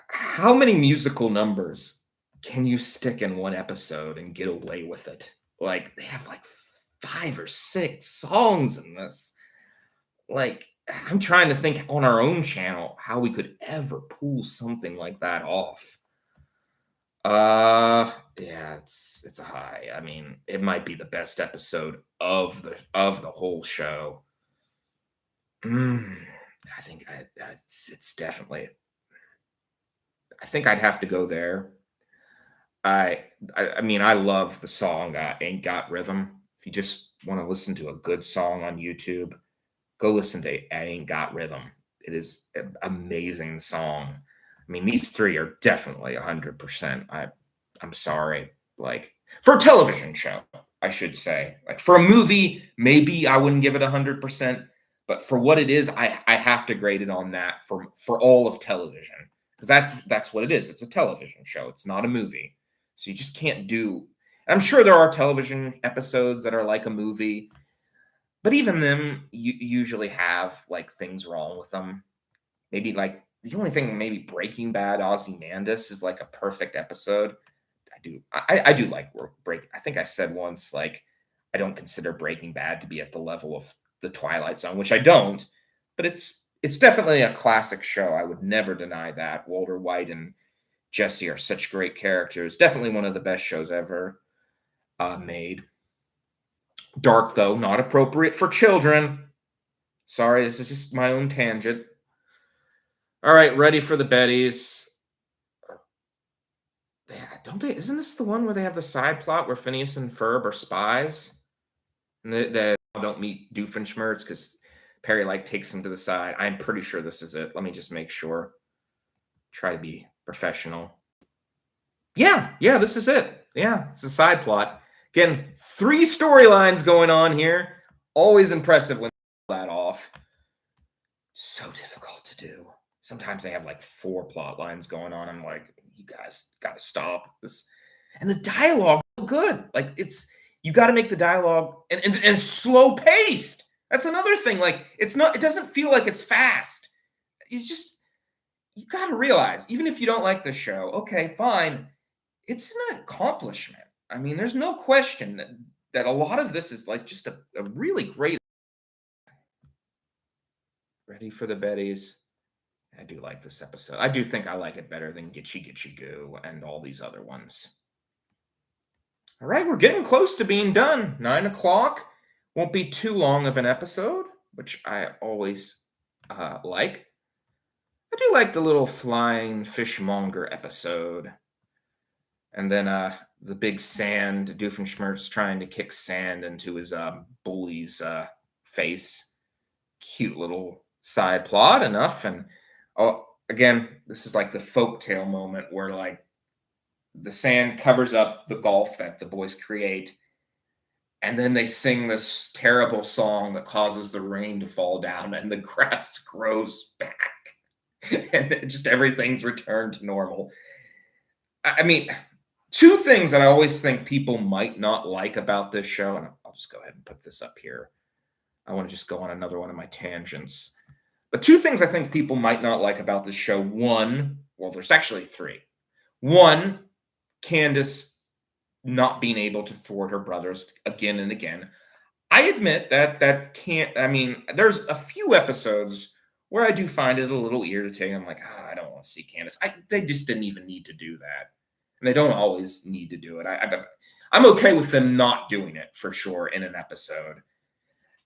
How many musical numbers can you stick in one episode and get away with it? Like they have like 5 or 6 songs in this. Like I'm trying to think on our own channel how we could ever pull something like that off. Yeah, it's a high. I mean, it might be the best episode of the whole show. Mm, I think it's definitely. I think I'd have to go there. I I mean, I love the song "Ain't Got Rhythm." If you just want to listen to a good song on YouTube, go listen to "I Ain't Got Rhythm." It is an amazing song. I mean, these three are definitely 100%. I'm sorry, like for a television show, I should say. Like for a movie, maybe I wouldn't give it 100%, but for what it is, I have to grade it on that for all of television because that's what it is. It's a television show. It's not a movie, so you just can't do. I'm sure there are television episodes that are like a movie, but even them usually have like things wrong with them. Maybe like the only thing, maybe Breaking Bad, Ozymandias is like a perfect episode. I do like Break. I think I said once like I don't consider Breaking Bad to be at the level of the Twilight Zone, which I don't, but it's definitely a classic show. I would never deny that. Walter White and Jesse are such great characters. Definitely one of the best shows ever made. Dark though, not appropriate for children. Sorry, this is just my own tangent. All right, ready for the Bettys. Yeah, don't they? Isn't this the one where they have the side plot where Phineas and Ferb are spies, and they don't meet Doofenshmirtz because Perry like takes them to the side? I'm pretty sure this is it. Let me just make sure. Try to be professional. Yeah, yeah, this is it. Yeah, it's a side plot. Again, 3 storylines going on here. Always impressive when they pull that off. So difficult to do. Sometimes they have like 4 plot lines going on. I'm like, you guys got to stop this. And the dialogue good. Like it's you got to make the dialogue and slow paced. That's another thing. Like it's not. It doesn't feel like it's fast. It's just you got to realize, even if you don't like the show, okay, fine. It's an accomplishment. I mean, there's no question that a lot of this is like just a really great. Ready for the Bettys. I do like this episode. I do think I like it better than Gitchy Gitchy Goo and all these other ones. All right, we're getting close to being done. 9 o'clock won't be too long of an episode, which I always like. I do like the little flying fishmonger episode. And then the big sand, Doofenshmirtz trying to kick sand into his bully's face. Cute little side plot enough. And oh, again, this is like the folktale moment where like the sand covers up the gulf that the boys create, and then they sing this terrible song that causes the rain to fall down and the grass grows back and just everything's returned to normal. I mean, 2 things that I always think people might not like about this show, and I'll just go ahead and put this up here. I want to just go on another one of my tangents. But 2 things I think people might not like about this show. One, well, there's actually 3. One, Candace not being able to thwart her brothers again and again. I admit that can't. I mean, there's a few episodes where I do find it a little irritating. I'm like, I don't want to see Candace. They just didn't even need to do that, and they don't always need to do it. I'm okay with them not doing it for sure in an episode.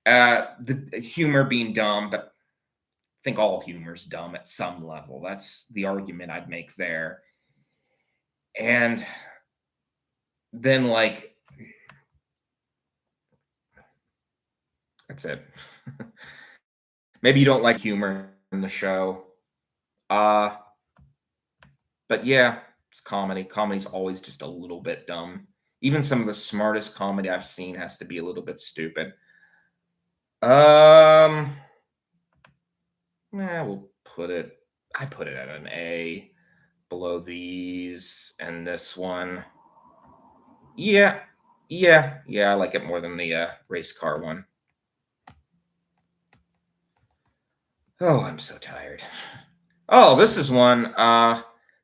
The humor being dumb, but I think all humor's dumb at some level. That's the argument I'd make there. And then like that's it. Maybe you don't like humor in the show. Uh but yeah, it's comedy. Comedy's always just a little bit dumb. Even some of the smartest comedy I've seen has to be a little bit stupid. Um, we'll put it. I put it at an A below these and this one. Yeah, yeah. I like it more than the race car one. Oh, I'm so tired. Oh, this is one.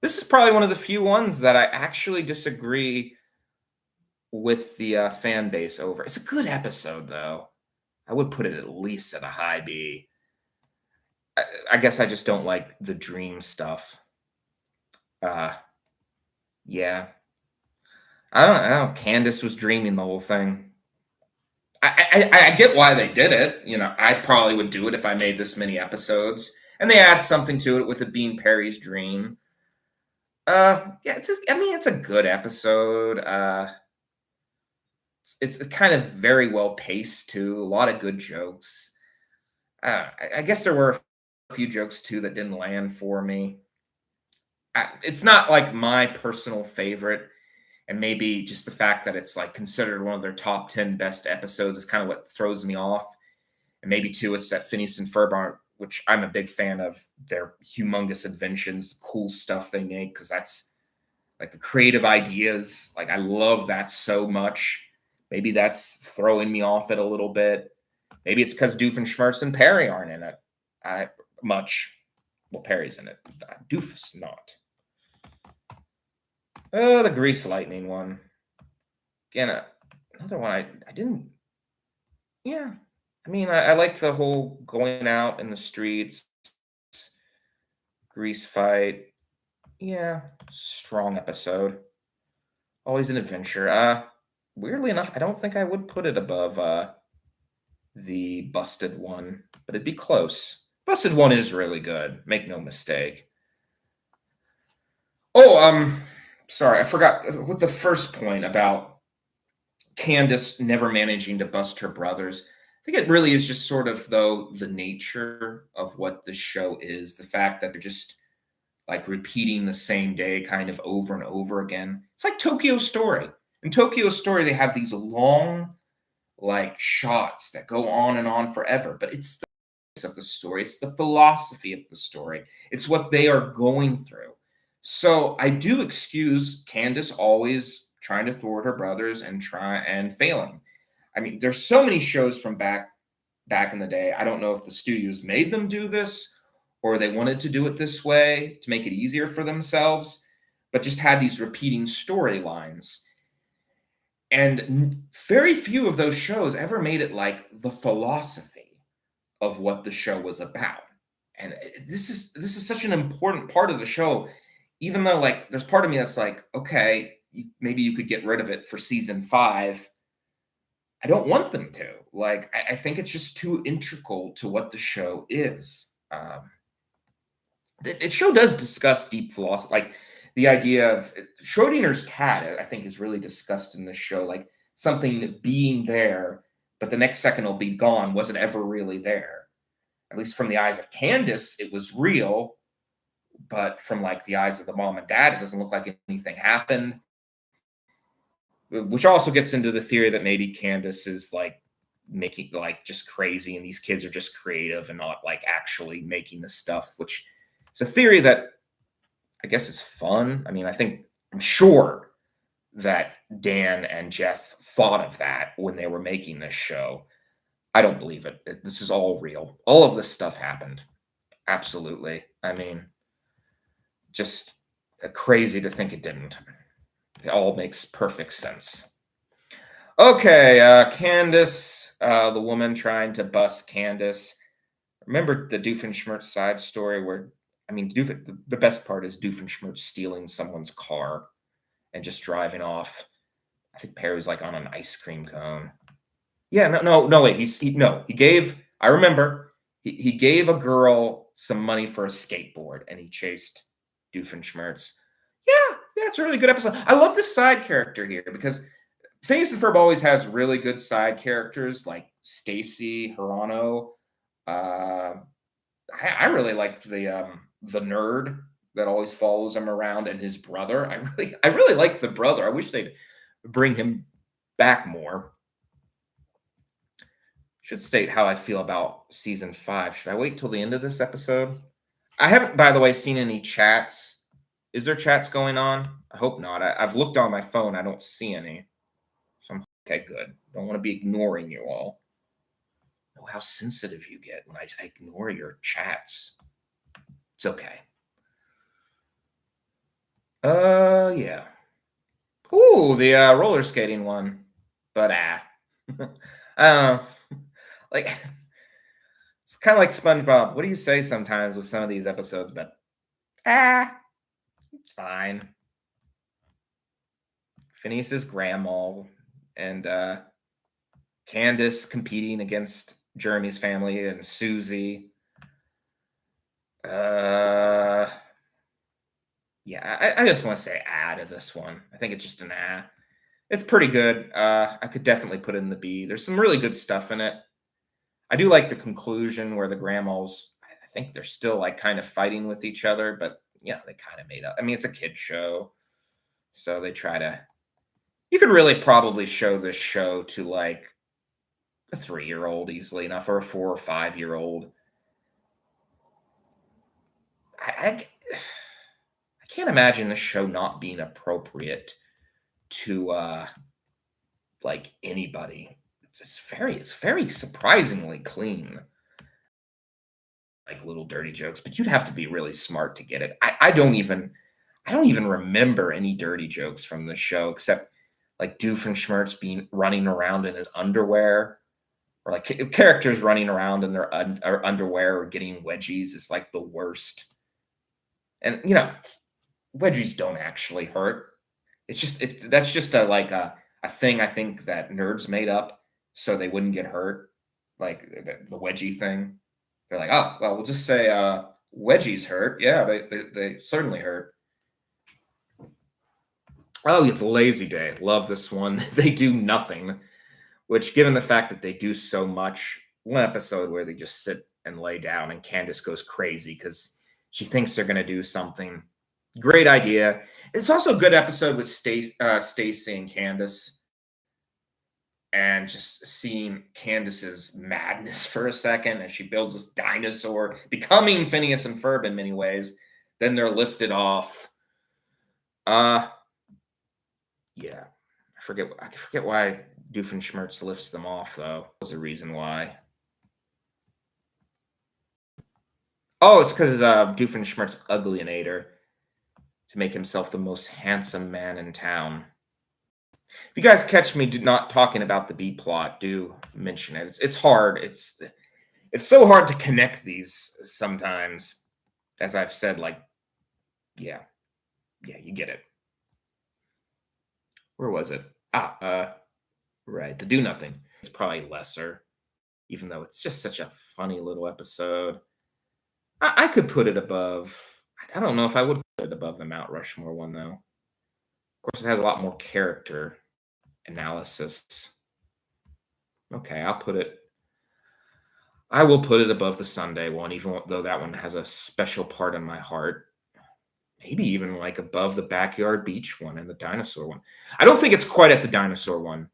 This is probably one of the few ones that I actually disagree with the fan base over. It's a good episode, though. I would put it at least at a high B. I guess I just don't like the dream stuff. Uh, yeah. I don't know. Candace was dreaming the whole thing. I get why they did it. I probably would do it if I made this many episodes. And they add something to it with it being Perry's dream. Yeah, it's a good episode. It's kind of very well paced too. A lot of good jokes. I guess there were a few jokes too that didn't land for me. It's not like my personal favorite, and maybe just the fact that it's like considered one of their top 10 best episodes is kind of what throws me off. And maybe too, it's that Phineas and Ferb aren't, which I'm a big fan of their humongous inventions, cool stuff they make, because that's like the creative ideas. Like I love that so much. Maybe that's throwing me off it a little bit. Maybe it's because Doofenshmirtz and Perry aren't in it much. Well, Perry's in it. Doof's not. Oh, the Grease Lightning one. Again, another one I didn't. Yeah. I mean, I like the whole going out in the streets, grease fight. Yeah. Strong episode. Always an adventure. Weirdly enough, I don't think I would put it above the Busted one, but it'd be close. Busted one is really good. Make no mistake. Oh, sorry, I forgot with the first point about Candace never managing to bust her brothers. I think it really is just sort of though the nature of what the show is, the fact that they're just like repeating the same day kind of over and over again. It's like Tokyo Story. In Tokyo Story, they have these long like shots that go on and on forever, but it's of the story. It's the philosophy of the story. It's what they are going through. So I do excuse Candace always trying to thwart her brothers and try and failing. I mean, there's so many shows from back in the day. I don't know if the studios made them do this or they wanted to do it this way to make it easier for themselves, but just had these repeating storylines. And very few of those shows ever made it like the philosophy of what the show was about. And this is such an important part of the show, even though like there's part of me that's like, okay, maybe you could get rid of it for season 5. I don't want them to. Like, I think it's just too integral to what the show is. The show does discuss deep philosophy, like the idea of Schrodinger's cat. I think is really discussed in this show, like something being there, but the next second will be gone. Wasn't ever really there. At least from the eyes of Candace, it was real, but from like the eyes of the mom and dad, it doesn't look like anything happened. Which also gets into the theory that maybe Candace is like making like just crazy and these kids are just creative and not like actually making the stuff, which is a theory that I guess is fun. I mean, I'm sure that Dan and Jeff thought of that when they were making this show. I don't believe it. This is all real. All of this stuff happened. Absolutely. I mean, just crazy to think it didn't. It all makes perfect sense. Okay, Candace, the woman trying to bust Candace. Remember the Doofenshmirtz side story where, I mean, the best part is Doofenshmirtz stealing someone's car and just driving off. I think Perry was like on an ice cream cone. Yeah, no, wait. He gave, I remember, he gave a girl some money for a skateboard and he chased Doofenshmirtz. Yeah, it's a really good episode. I love this side character here because Phineas and Ferb always has really good side characters like Stacy, Hirano. I really liked the nerd that always follows him around and his brother. I really like the brother. I wish they'd bring him back more. Should state how I feel about season 5. Should I wait till the end of this episode? I haven't, by the way, seen any chats. Is there chats going on? I hope not. I've looked on my phone. I don't see any. So I'm okay, good. Don't want to be ignoring you all. Know how sensitive you get when I ignore your chats. It's okay. Yeah. Ooh, the roller skating one. But I don't know. Like, it's kind of like SpongeBob. What do you say sometimes with some of these episodes? But it's fine. Phineas's grandma and Candace competing against Jeremy's family and Susie. Yeah, I just want to say to this one. I think it's just an It's pretty good. I could definitely put it in the B. There's some really good stuff in it. I do like the conclusion where the grandmas, I think they're still like kind of fighting with each other, but yeah, they kind of made up. I mean, it's a kid show, so they try to. You could really probably show this show to like a 3-year-old easily enough, or a 4 or 5-year-old. I can't imagine this show not being appropriate to like anybody. It's very surprisingly clean. Like little dirty jokes, but you'd have to be really smart to get it. I don't even remember any dirty jokes from the show except like Doofenshmirtz being running around in his underwear, or like characters running around in their underwear or getting wedgies is like the worst. And wedgies don't actually hurt. It's just that's just a thing I think that nerds made up so they wouldn't get hurt, like the wedgie thing. They're like, oh, well, we'll just say wedgies hurt. Yeah, they certainly hurt. Oh, yeah, the lazy day. Love this one. They do nothing, which, given the fact that they do so much, one episode where they just sit and lay down and Candace goes crazy because she thinks they're going to do something. Great idea. It's also a good episode with Stacy and Candace, and just seeing Candace's madness for a second as she builds this dinosaur, becoming Phineas and Ferb in many ways. Then they're lifted off. Yeah, I forget why Doofenshmirtz lifts them off though. There's a reason why. Oh, it's because Doofenshmirtz uglyator to make himself the most handsome man in town. If you guys catch me not talking about the B plot, do mention it. It's hard. It's so hard to connect these sometimes. As I've said, like, yeah, you get it. Where was it? Right, the Do Nothing. It's probably lesser, even though it's just such a funny little episode. I could put it above. I don't know if I would put it above the Mount Rushmore one though. Of course, it has a lot more character analysis. Okay, I will put it above the Sunday one, even though that one has a special part in my heart. Maybe even like above the Backyard Beach one and the dinosaur one. I don't think it's quite at the dinosaur one.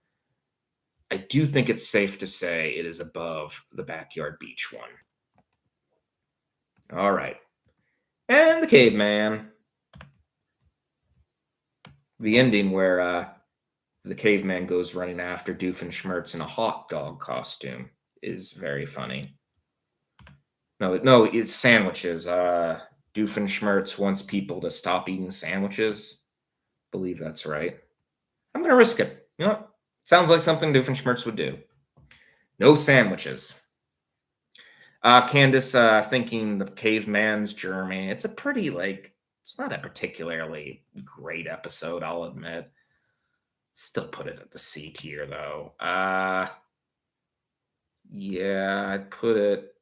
I do think it's safe to say it is above the Backyard Beach one. All right. And the caveman. The ending where the caveman goes running after Doofenshmirtz in a hot dog costume is very funny. No, it's sandwiches. Doofenshmirtz wants people to stop eating sandwiches. Believe that's right. I'm going to risk it. You know what? Sounds like something Doofenshmirtz would do. No sandwiches. Candace thinking the caveman's Jeremy. It's a pretty, it's not a particularly great episode, I'll admit. Still put it at the C tier, though. Yeah, I'd put it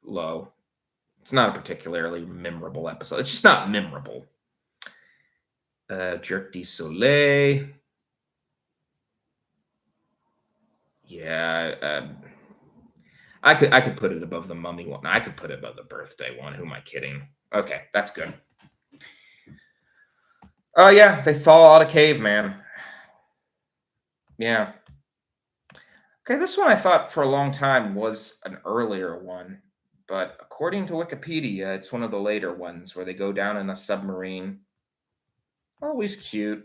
low. It's not a particularly memorable episode. It's just not memorable. Jerk du Soleil. Yeah, I could put it above the mummy one. I could put it above the birthday one. Who am I kidding? Okay, that's good. Oh yeah, they thaw out a caveman. Yeah. Okay, this one I thought for a long time was an earlier one, but according to Wikipedia, it's one of the later ones where they go down in a submarine. Always cute.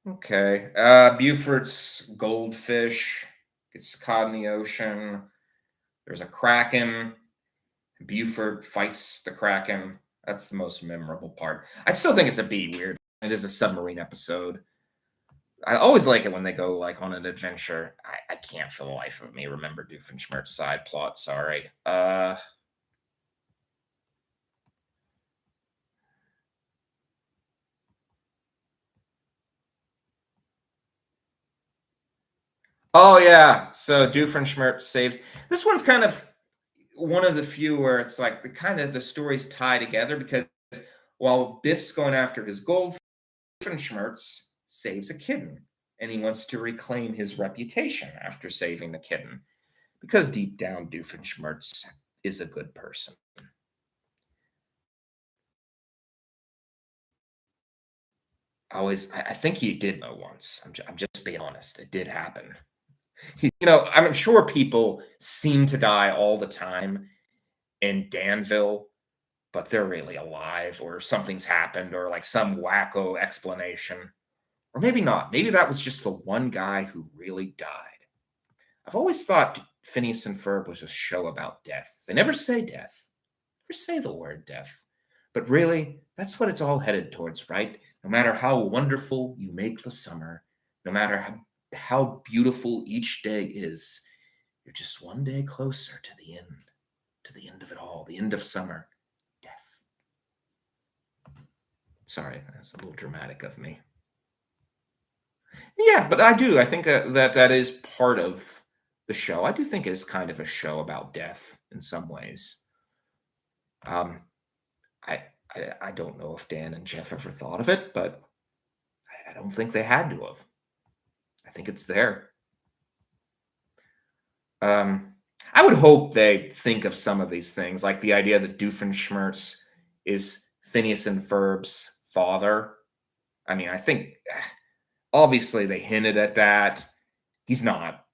Okay. Buford's goldfish gets caught in the ocean. There's a kraken. Buford fights the kraken. That's the most memorable part. I still think it's a B weird. It is a submarine episode. I always like it when they go like on an adventure. I can't for the life of me remember Doofenshmirtz's side plot. Sorry. Oh yeah. So Doofenshmirtz saves. This one's kind of one of the few where it's like the stories tie together because while Biff's going after his gold, Doofenshmirtz saves a kitten, and he wants to reclaim his reputation after saving the kitten because deep down Doofenshmirtz is a good person. I think he did know once. I'm just being honest. It did happen. I'm sure people seem to die all the time in Danville, but they're really alive, or something's happened, or like some wacko explanation. Or maybe not. Maybe that was just the one guy who really died. I've always thought Phineas and Ferb was a show about death. They never say death, never say the word death. But really, that's what it's all headed towards, right? No matter how wonderful you make the summer, no matter how beautiful each day is, you're just one day closer to the end of it all, the end of summer, death. Sorry, that's a little dramatic of me. Yeah, but I do. I think that is part of the show. I do think it is kind of a show about death in some ways. Um, I don't know if Dan and Jeff ever thought of it, but I don't think they had to have. I think it's there. Um, I would hope they think of some of these things, like the idea that Doofenshmirtz is Phineas and Ferb's father. I mean, I think obviously they hinted at that. He's not.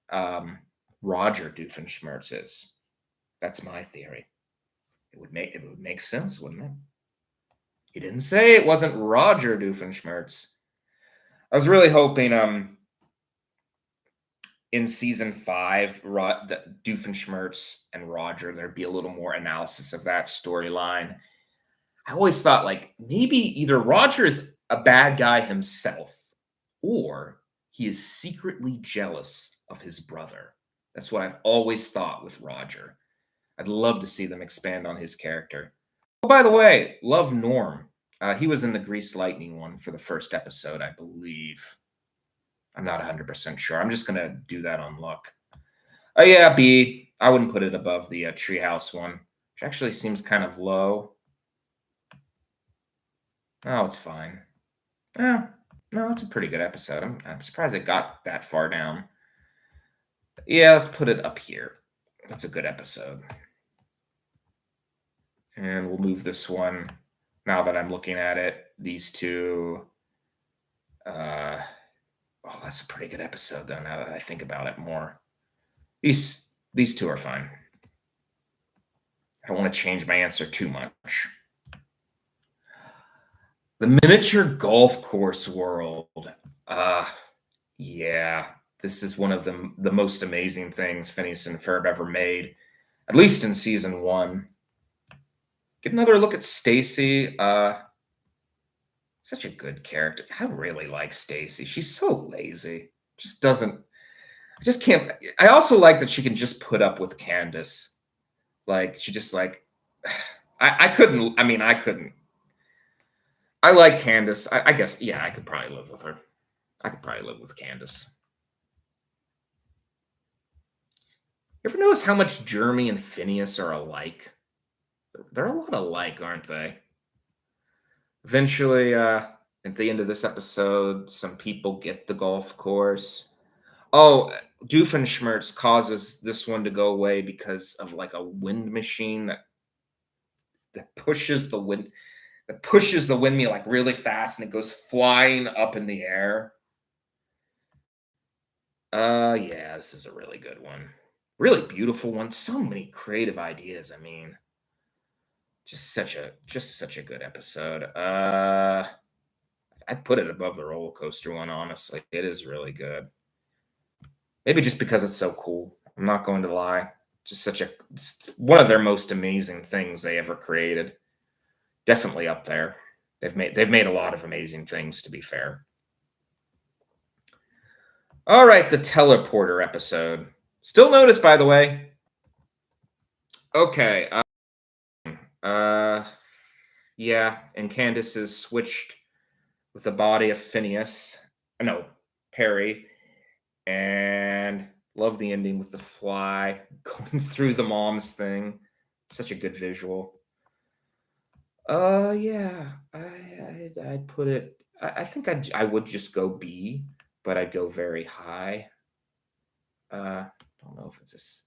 Roger Doofenshmirtz is. That's my theory. It would make sense, wouldn't it? He didn't say it wasn't Roger Doofenshmirtz. I was really hoping in season 5, Doofenshmirtz and Roger, there'd be a little more analysis of that storyline. I always thought like maybe either Roger is a bad guy himself, or he is secretly jealous of his brother. That's what I've always thought with Roger. I'd love to see them expand on his character. Oh, by the way, love Norm. He was in the Grease Lightning one for the first episode, I believe. I'm not 100% sure. I'm just going to do that on luck. Oh, yeah, B. I wouldn't put it above the Treehouse one, which actually seems kind of low. Oh, it's fine. Yeah, no, it's a pretty good episode. I'm surprised it got that far down. Yeah, let's put it up here. That's a good episode. And we'll move this one, now that I'm looking at it, these two. Oh, that's a pretty good episode, though, now that I think about it more. These two are fine. I don't want to change my answer too much. The miniature golf course world. Yeah, this is one of the most amazing things Phineas and Ferb ever made, at least in season 1. Get another look at Stacy. Such a good character. I really like Stacy. She's so lazy. Just doesn't. I just can't. I also like that she can just put up with Candace. Like she just like. I couldn't. I mean, I couldn't. I like Candace. I guess. Yeah, I could probably live with her. I could probably live with Candace. You ever notice how much Jeremy and Phineas are alike? They're a lot alike, aren't they? Eventually, at the end of this episode, some people get the golf course. Oh, Doofenshmirtz causes this one to go away because of like a wind machine that pushes the windmill like really fast, and it goes flying up in the air. Yeah, this is a really good one. Really beautiful one. So many creative ideas. I mean, just such a good episode. I'd put it above the roller coaster one, honestly. It is really good. Maybe just because it's so cool. I'm not going to lie. Just it's one of their most amazing things they ever created. Definitely up there. They've made a lot of amazing things, to be fair. All right, the teleporter episode. Still noticed, by the way. Okay. Uh, yeah, and Candace is switched with the body of Phineas. No, Perry. And love the ending with the fly going through the mom's thing. Such a good visual. Yeah, I'd put it. I think I would just go B, but I'd go very high. Don't know if it's this.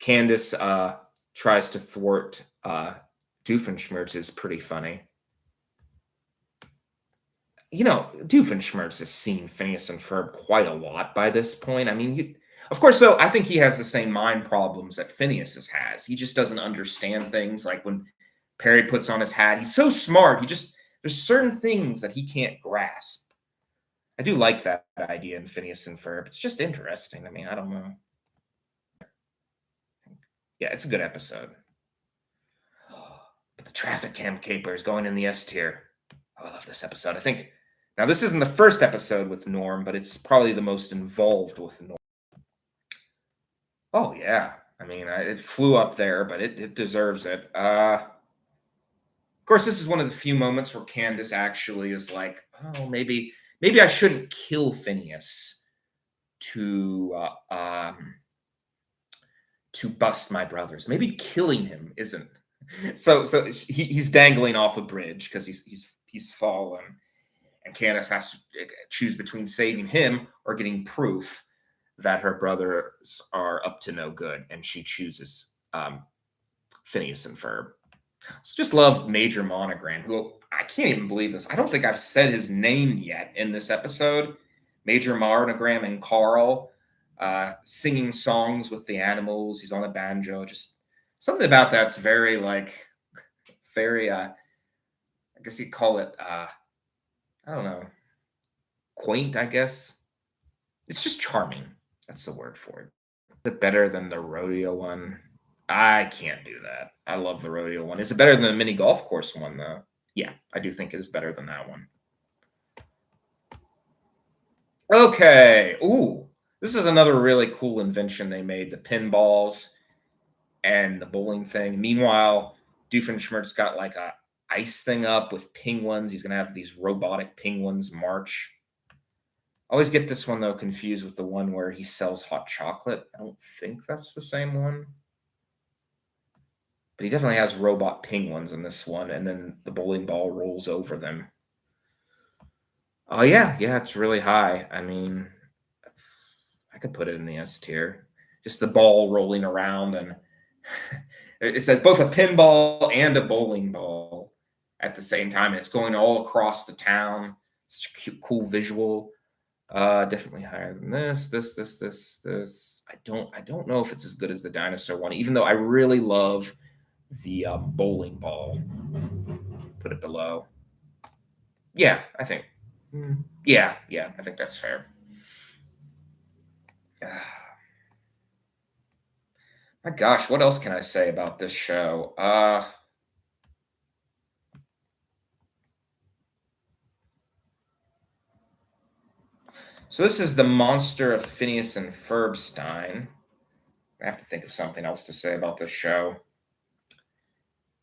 Candace tries to thwart Doofenshmirtz is pretty funny. Doofenshmirtz has seen Phineas and Ferb quite a lot by this point. I mean, of course, though, I think he has the same mind problems that Phineas has. He just doesn't understand things. Like when Perry puts on his hat, he's so smart. There's certain things that he can't grasp. I do like that idea in Phineas and Ferb. It's just interesting. I mean, I don't know. Yeah, it's a good episode. But the traffic cam caper is going in the S tier. Oh, I love this episode. I think now this isn't the first episode with Norm, but it's probably the most involved with Norm. Oh yeah, I mean it flew up there, but it deserves it. Of course, this is one of the few moments where Candace actually is like, oh, maybe I shouldn't kill Phineas to bust my brothers. Maybe killing him isn't. So he's dangling off a bridge because he's fallen, and Candace has to choose between saving him or getting proof that her brothers are up to no good, and she chooses Phineas and Ferb. So just love Major Monogram, who I can't even believe this. I don't think I've said his name yet in this episode. Major Monogram and Carl singing songs with the animals. He's on the banjo. Just something about that's very, I guess you'd call it, I don't know, quaint, I guess. It's just charming. That's the word for it. Is it better than the rodeo one? I can't do that. I love the rodeo one. Is it better than the mini golf course one, though? Yeah, I do think it is better than that one. Okay. Ooh, this is another really cool invention they made, the pinballs and the bowling thing. Meanwhile, Doofenshmirtz got like a ice thing up with penguins. He's going to have these robotic penguins march. I always get this one, though, confused with the one where he sells hot chocolate. I don't think that's the same one. But he definitely has robot penguins in this one, and then the bowling ball rolls over them. Oh, yeah. Yeah, it's really high. I mean, I could put it in the S tier. Just the ball rolling around, and it says both a pinball and a bowling ball at the same time. And it's going all across the town. Such a cute, cool visual. Definitely higher than this. I don't know if it's as good as the dinosaur one, even though I really love the bowling ball. Put it below. Yeah, I think. Yeah, I think that's fair. My gosh, what else can I say about this show? So this is the monster of Phineas and Ferbstein. I have to think of something else to say about this show.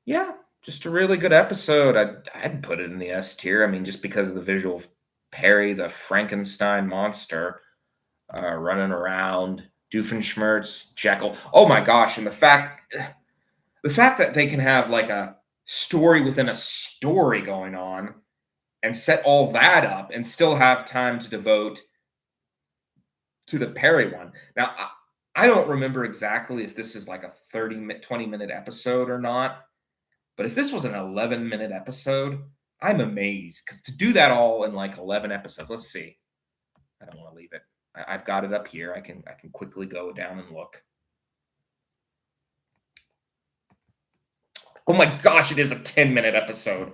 Yeah, just a really good episode. I'd put it in the S tier. I mean, just because of the visual of Perry, the Frankenstein monster, running around, Doofenshmirtz, Jekyll. Oh my gosh! And the fact that they can have like a story within a story going on and set all that up and still have time to devote to the Perry one. Now, I don't remember exactly if this is like a 20-minute episode or not, but if this was an 11-minute episode, I'm amazed because to do that all in like 11 episodes, let's see. I don't want to leave it. I've got it up here. I can quickly go down and look. Oh my gosh, it is a 10-minute episode.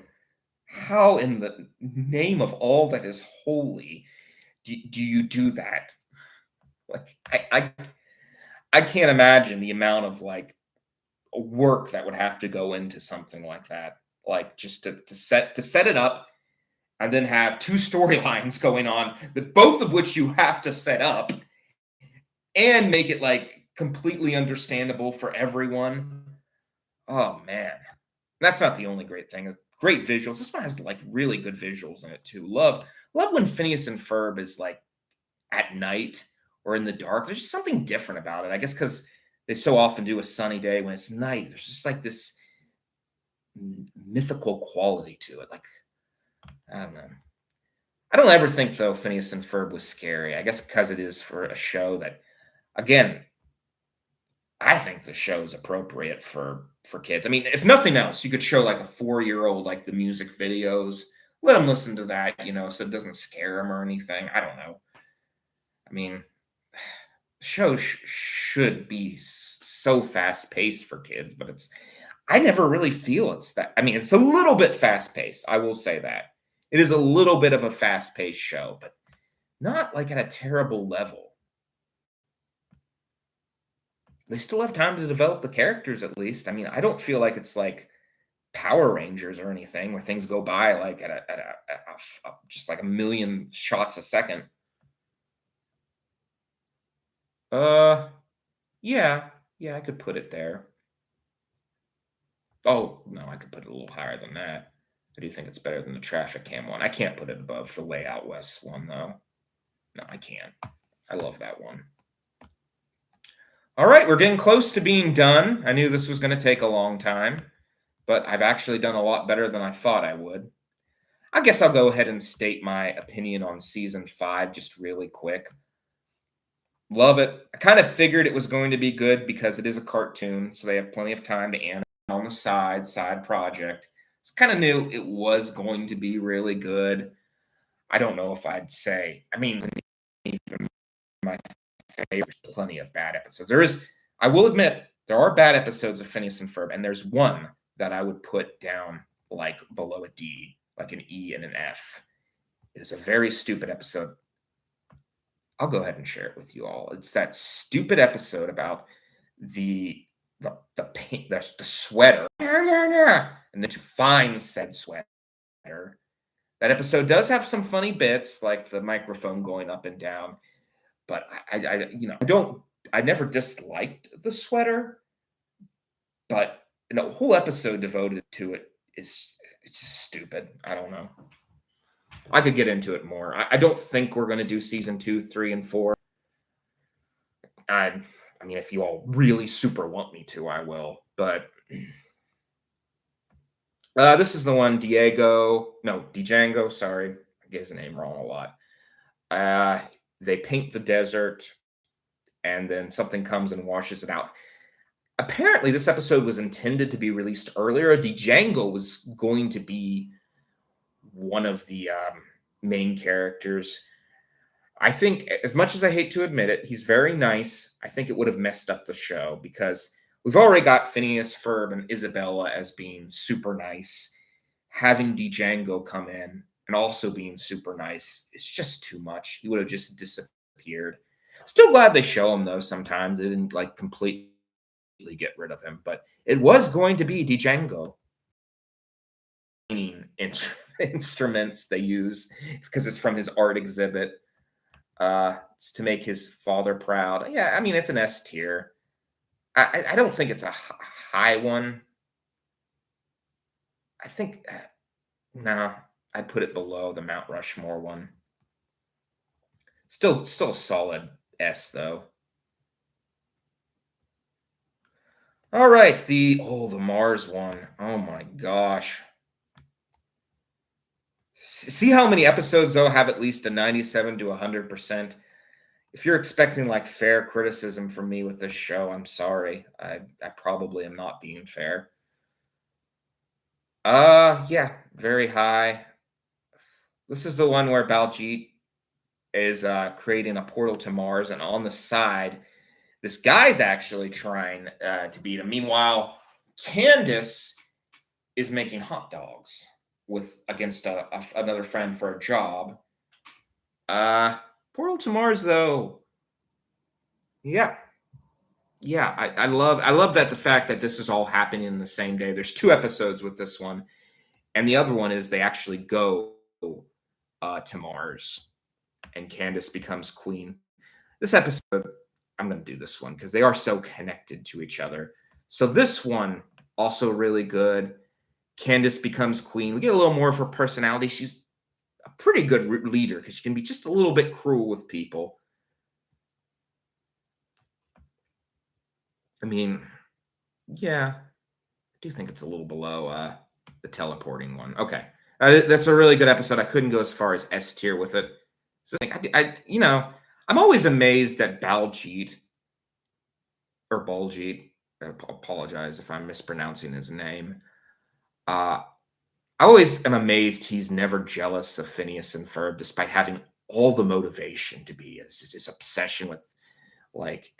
How in the name of all that is holy do you do that? Like I can't imagine the amount of like work that would have to go into something like that. Like just to set it up and then have two storylines going on, that both of which you have to set up and make it like completely understandable for everyone. Oh man. That's not the only great thing. Great visuals. This one has like really good visuals in it too. Love when Phineas and Ferb is like at night or in the dark. There's just something different about it. I guess because they so often do a sunny day when it's night. There's just like this mythical quality to it. Like, I don't know. I don't ever think though Phineas and Ferb was scary. I guess because it is for a show that, again, I think the show is appropriate for kids. I mean, if nothing else, you could show like a 4-year-old like the music videos, let them listen to that, so it doesn't scare them or anything. I don't know. I mean, the show should be so fast paced for kids, but I never really feel it's that. I mean, it's a little bit fast paced. I will say that it is a little bit of a fast paced show, but not like at a terrible level. They still have time to develop the characters at least. I mean, I don't feel like it's like Power Rangers or anything where things go by like at just like a million shots a second. Uh, yeah, yeah, I could put it there. Oh no, I could put it a little higher than that. I do think it's better than the traffic cam one. I can't put it above the Way Out West one though. No, I can't. I love that one. All right, we're getting close to being done. I knew this was going to take a long time, but I've actually done a lot better than I thought I would. I guess I'll go ahead and state my opinion on season 5 just really quick. Love it. I kind of figured it was going to be good because it is a cartoon, so they have plenty of time to animate on the side project. So kind of knew it was going to be really good. I don't know if I'd say, I mean, even my favorite, plenty of bad episodes. I will admit, there are bad episodes of Phineas and Ferb, and there's one that I would put down like below a D, like an E and an F. It is a very stupid episode. I'll go ahead and share it with you all. It's that stupid episode about the paint, the sweater, and then to find said sweater. That episode does have some funny bits, like the microphone going up and down, but I never disliked the sweater, but a whole episode devoted to it it's just stupid. I don't know. I could get into it more. I don't think we're going to do season 2, 3, and 4. I mean, if you all really super want me to, I will. But this is the one, Django, sorry. I get his name wrong a lot. They paint the desert, and then something comes and washes it out. Apparently, this episode was intended to be released earlier. Django was going to be one of the main characters. I think, as much as I hate to admit it, he's very nice. I think it would have messed up the show because we've already got Phineas, Ferb, and Isabella as being super nice. Having Django come in and also being super nice, it's just too much. He would have just disappeared. Still glad they show him, though, sometimes. They didn't, like, completely get rid of him. But it was going to be Django. Instruments they use because it's from his art exhibit. It's to make his father proud. Yeah, I mean, it's an S tier. I don't think it's a high one. I think, no, I'd put it below the Mount Rushmore one. Still solid S, though. All right, the Mars one. Oh my gosh. See how many episodes, though, have at least a 97 to 100%? If you're expecting, like, fair criticism from me with this show, I'm sorry. I probably am not being fair. Yeah, very high. This is the one where Baljeet is creating a portal to Mars, and on the side, this guy's actually trying to beat him. Meanwhile, Candace is making hot dogs with against another friend for a job. Uh, Portal to Mars, though. Yeah, yeah. I love that the fact that this is all happening in the same day. There's two episodes with this one, and the other one is they actually go to Mars, and Candace becomes queen. This episode, I'm going to do this one because they are so connected to each other. So this one also really good. Candace becomes queen. We get a little more of her personality. She's a pretty good leader because she can be just a little bit cruel with people. I mean, yeah, I do think it's a little below the teleporting one. Okay, that's a really good episode. I couldn't go as far as S tier with it. So I'm always amazed that Baljeet or Baljeet. I apologize if I'm mispronouncing his name. Uh, I always am amazed he's never jealous of Phineas and Ferb, despite having all the motivation to be. His obsession with like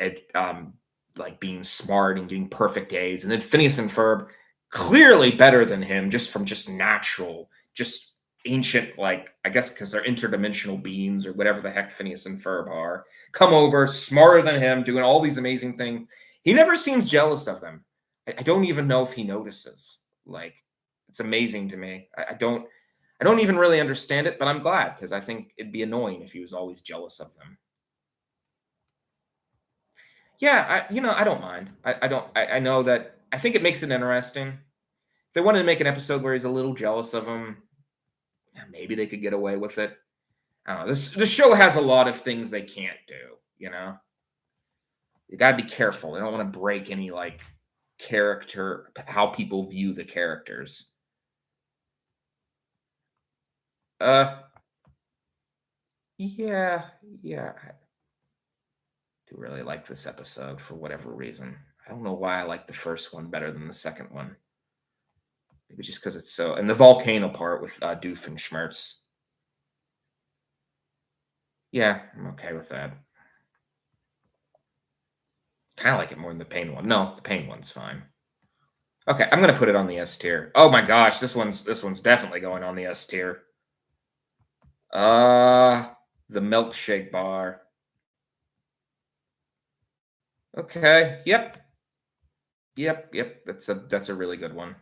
like being smart and getting perfect A's, and then Phineas and Ferb, clearly better than him, just from just natural, just ancient, like I guess because they're interdimensional beings or whatever the heck Phineas and Ferb are, come over smarter than him, doing all these amazing things. He never seems jealous of them. I don't even know if he notices. Like it's amazing to me. I don't even really understand it, but I'm glad because I think it'd be annoying if he was always jealous of them. Yeah, I don't mind. I don't. I know that. I think it makes it interesting. If they wanted to make an episode where he's a little jealous of him, yeah, maybe they could get away with it. I don't know. This show has a lot of things they can't do. You got to be careful. They don't want to break any like character, how people view the characters. Uh, yeah, yeah. I do really like this episode for whatever reason. I don't know why I like the first one better than the second one. Maybe just because it's so. And the volcano part with Doofenshmirtz. Yeah, I'm okay with that. Kind of like it more than the pain one. No, the pain one's fine. Okay, I'm gonna put it on the S tier. Oh my gosh, this one's definitely going on the S tier. Uh the milkshake bar. Okay. Yep. Yep. That's a really good one.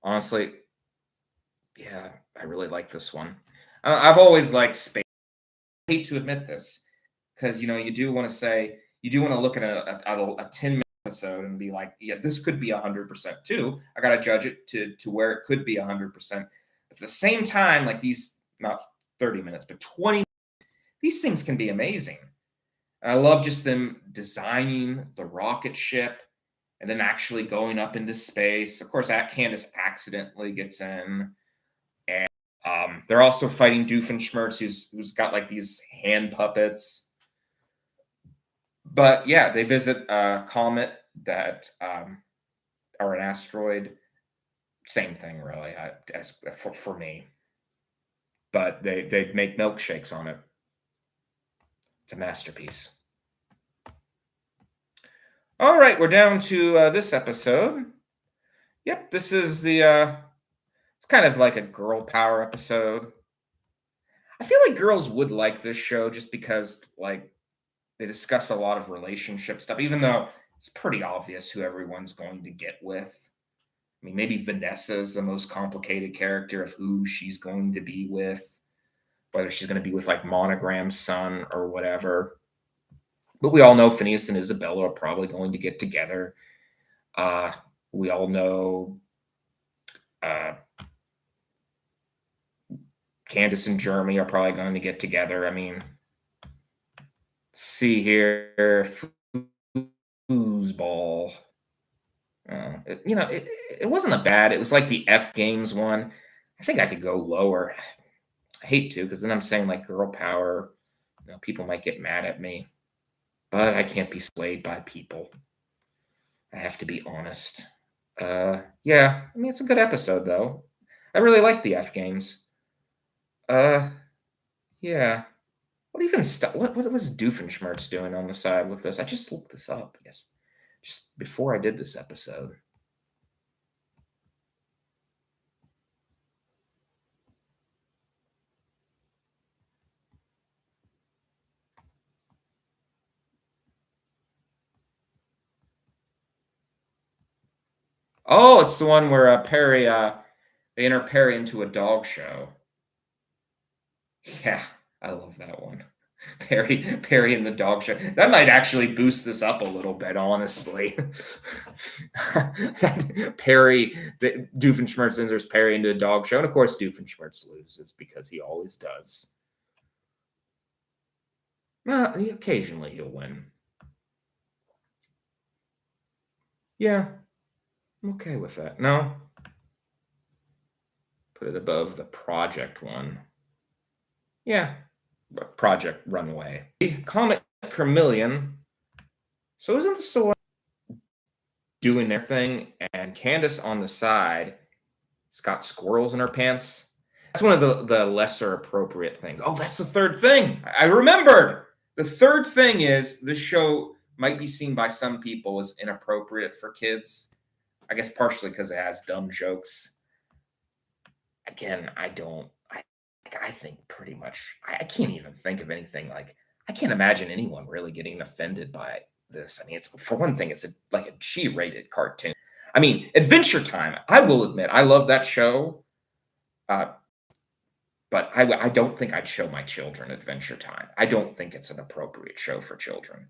Honestly, yeah, I really like this one. I've always liked space. I hate to admit this because you do want to say you do want to look at a 10-minute episode and be like, yeah, this could be 100% too. I got to judge it to where it could be 100%. At the same time, like these, not 30 minutes, but 20, these things can be amazing. And I love just them designing the rocket ship and then actually going up into space. Of course, Candace accidentally gets in. And they're also fighting Doofenshmirtz, who's got like these hand puppets. But yeah, they visit a comet that or an asteroid. Same thing, really, for me. But they make milkshakes on it. It's a masterpiece. All right, we're down to this episode. Yep, this is the. It's kind of like a girl power episode. I feel like girls would like this show just because, like, they discuss a lot of relationship stuff, even though it's pretty obvious who everyone's going to get with. I mean, maybe Vanessa is the most complicated character of who she's going to be with, whether she's going to be with like Monogram's son or whatever. But we all know Phineas and Isabella are probably going to get together. We all know uh, Candace and Jeremy are probably going to get together. I mean, see here, foosball. It wasn't a bad. It was like the F Games one. I think I could go lower. I hate to, because then I'm saying like girl power. People might get mad at me, but I can't be swayed by people. I have to be honest. Yeah, I mean it's a good episode though. I really like the F Games. Uh, yeah. What even what was Doofenshmirtz doing on the side with this? I just looked this up, yes, just before I did this episode. Oh, it's the one where Perry they enter Perry into a dog show. Yeah, I love that one. Perry and the dog show. That might actually boost this up a little bit, honestly. Doofenshmirtz enters Perry into a dog show, and of course Doofenshmirtz loses because he always does. Occasionally he'll win. Yeah, I'm okay with that. No, put it above the project one. Yeah, Project Runway. Comet Chameleon. So isn't this the one doing their thing, and Candace on the side has got squirrels in her pants? That's one of the lesser appropriate things. Oh, that's the third thing. I remembered. The third thing is this show might be seen by some people as inappropriate for kids. I guess partially because it has dumb jokes. Again, I think pretty much I can't even think of anything like I can't imagine anyone really getting offended by this. I mean, it's for one thing, it's like a G-rated cartoon. I mean, Adventure Time. I will admit, I love that show, uh, but I don't think I'd show my children Adventure Time. I don't think it's an appropriate show for children.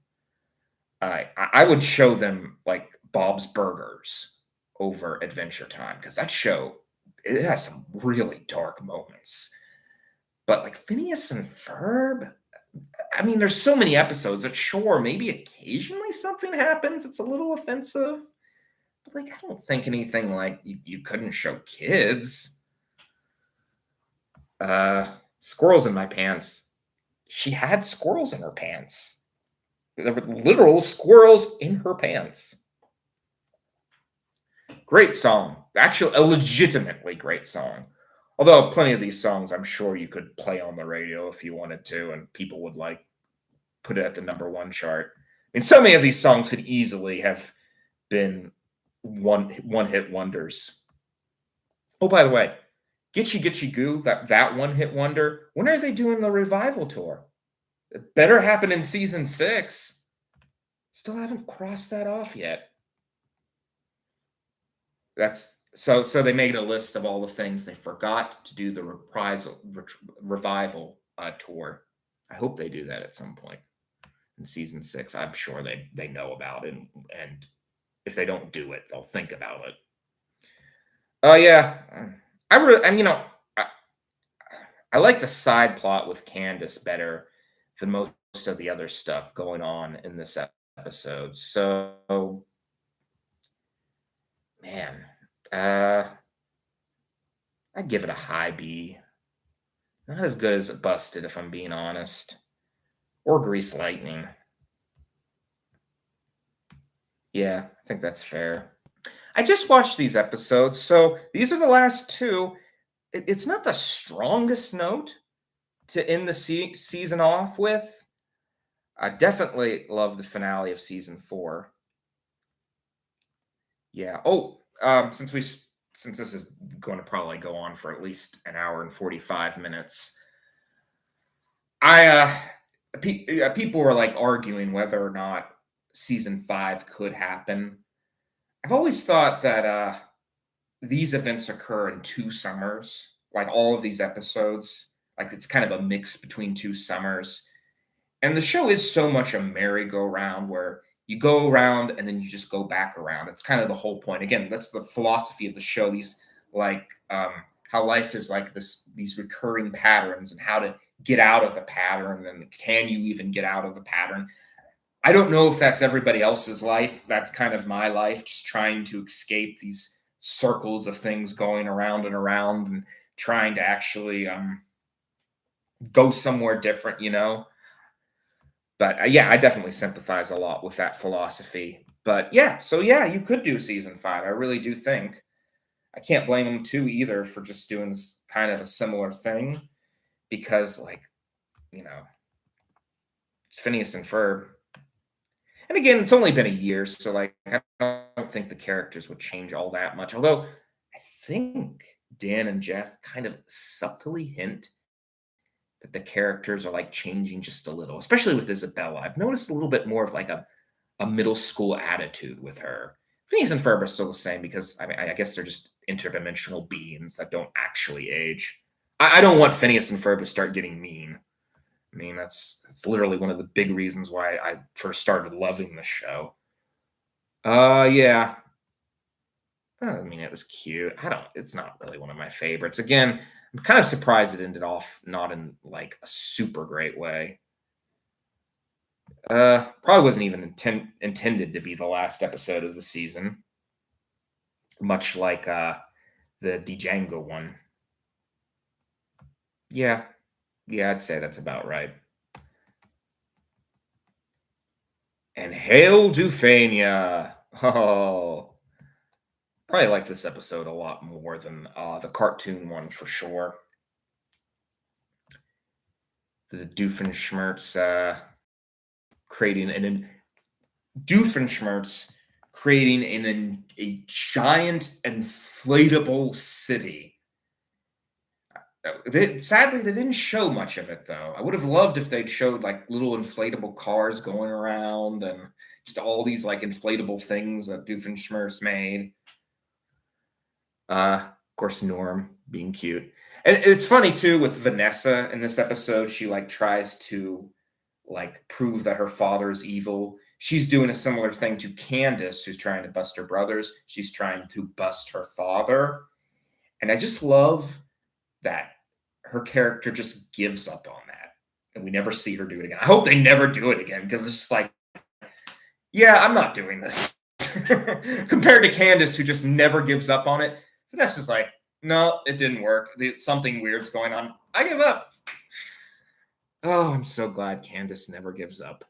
I would show them like Bob's Burgers over Adventure Time because that show it has some really dark moments. But like Phineas and Ferb, I mean, there's so many episodes that sure, maybe occasionally something happens. It's a little offensive. But like, I don't think anything like you couldn't show kids. Squirrels in my pants. She had squirrels in her pants. There were literal squirrels in her pants. Great song. Actually, a legitimately great song. Although plenty of these songs, I'm sure you could play on the radio if you wanted to, and people would like put it at the #1 chart. I mean, so many of these songs could easily have been one hit wonders. Oh, by the way, Gitchy Gitchy Goo, that one hit wonder. When are they doing the revival tour? It better happen in season 6. Still haven't crossed that off yet. That's so they made a list of all the things they forgot to do the revival tour. I hope they do that at some point in season 6. I'm sure they know about it, and if they don't do it, they'll think about it. Oh yeah, I like the side plot with Candace better than most of the other stuff going on in this episode. So, man, I'd give it a high B. Not as good as Busted, if I'm being honest, or Grease Lightning. Yeah, I think that's fair. I just watched these episodes, so these are the last two. It's not the strongest note to end the season off with. I definitely love the finale of season 4. Yeah. Oh, since this is going to probably go on for at least an hour and 45 minutes, people were like arguing whether or not season 5 could happen. I've always thought that these events occur in 2 summers, like all of these episodes, like it's kind of a mix between 2 summers. And the show is so much a merry-go-round where you go around and then you just go back around. It's kind of the whole point. Again, that's the philosophy of the show. These like how life is like these recurring patterns and how to get out of the pattern and can you even get out of the pattern. I don't know if that's everybody else's life. That's kind of my life, just trying to escape these circles of things going around and trying to actually go somewhere different, But yeah, I definitely sympathize a lot with that philosophy. But yeah, so yeah, you could do season 5. I really do think. I can't blame them too either for just doing this kind of a similar thing because, like, It's Phineas and Ferb. And again, it's only been a year, so like I don't think the characters would change all that much. Although I think Dan and Jeff kind of subtly hint that the characters are like changing just a little, especially with Isabella. I've noticed a little bit more of like a middle school attitude with her. Phineas and Ferb are still the same because I mean I guess they're just interdimensional beings that don't actually age. I don't want Phineas and Ferb to start getting mean. I mean, that's literally one of the big reasons why I first started loving the show. Yeah. I mean, it was cute. I don't. It's not really one of my favorites. Again, I'm kind of surprised it ended off not in like a super great way. Probably wasn't even intended to be the last episode of the season, much like the Django one. Yeah, yeah, I'd say that's about right. And hail Dufania! Oh, probably like this episode a lot more than the cartoon one for sure. The Doofenshmirtz creating an Doofenshmirtz creating a giant inflatable city. Sadly, they didn't show much of it though. I would have loved if they'd showed like little inflatable cars going around and just all these like inflatable things that Doofenshmirtz made. Of course, Norm being cute. And it's funny too with Vanessa in this episode. She like tries to like prove that her father is evil. She's doing a similar thing to Candace, who's trying to bust her brothers. She's trying to bust her father. And I just love that her character just gives up on that. And we never see her do it again. I hope they never do it again because it's just like, yeah, I'm not doing this. Compared to Candace, who just never gives up on it. Vanessa's like, no, it didn't work. Something weird's going on. I give up. Oh, I'm so glad Candace never gives up.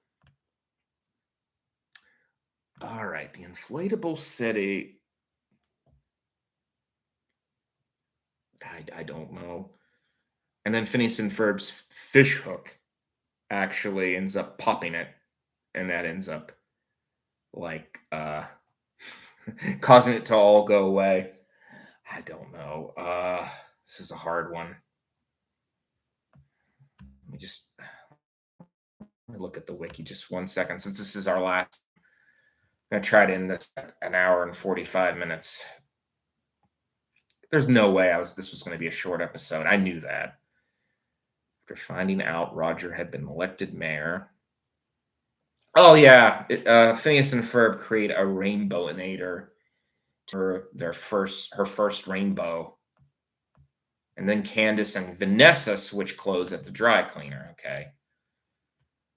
All right, the inflatable city. I don't know. And then Phineas and Ferb's fish hook actually ends up popping it, and that ends up like causing it to all go away. I don't know. This is a hard one. Let me look at the wiki just 1 second, since this is our last. I'm gonna try to end this at an hour and 45 minutes. There's no way this was going to be a short episode. I knew that. After finding out Roger had been elected mayor. Oh yeah, Phineas and Ferb create a rainbowinator for her first rainbow. And then Candace and Vanessa switch clothes at the dry cleaner. Okay.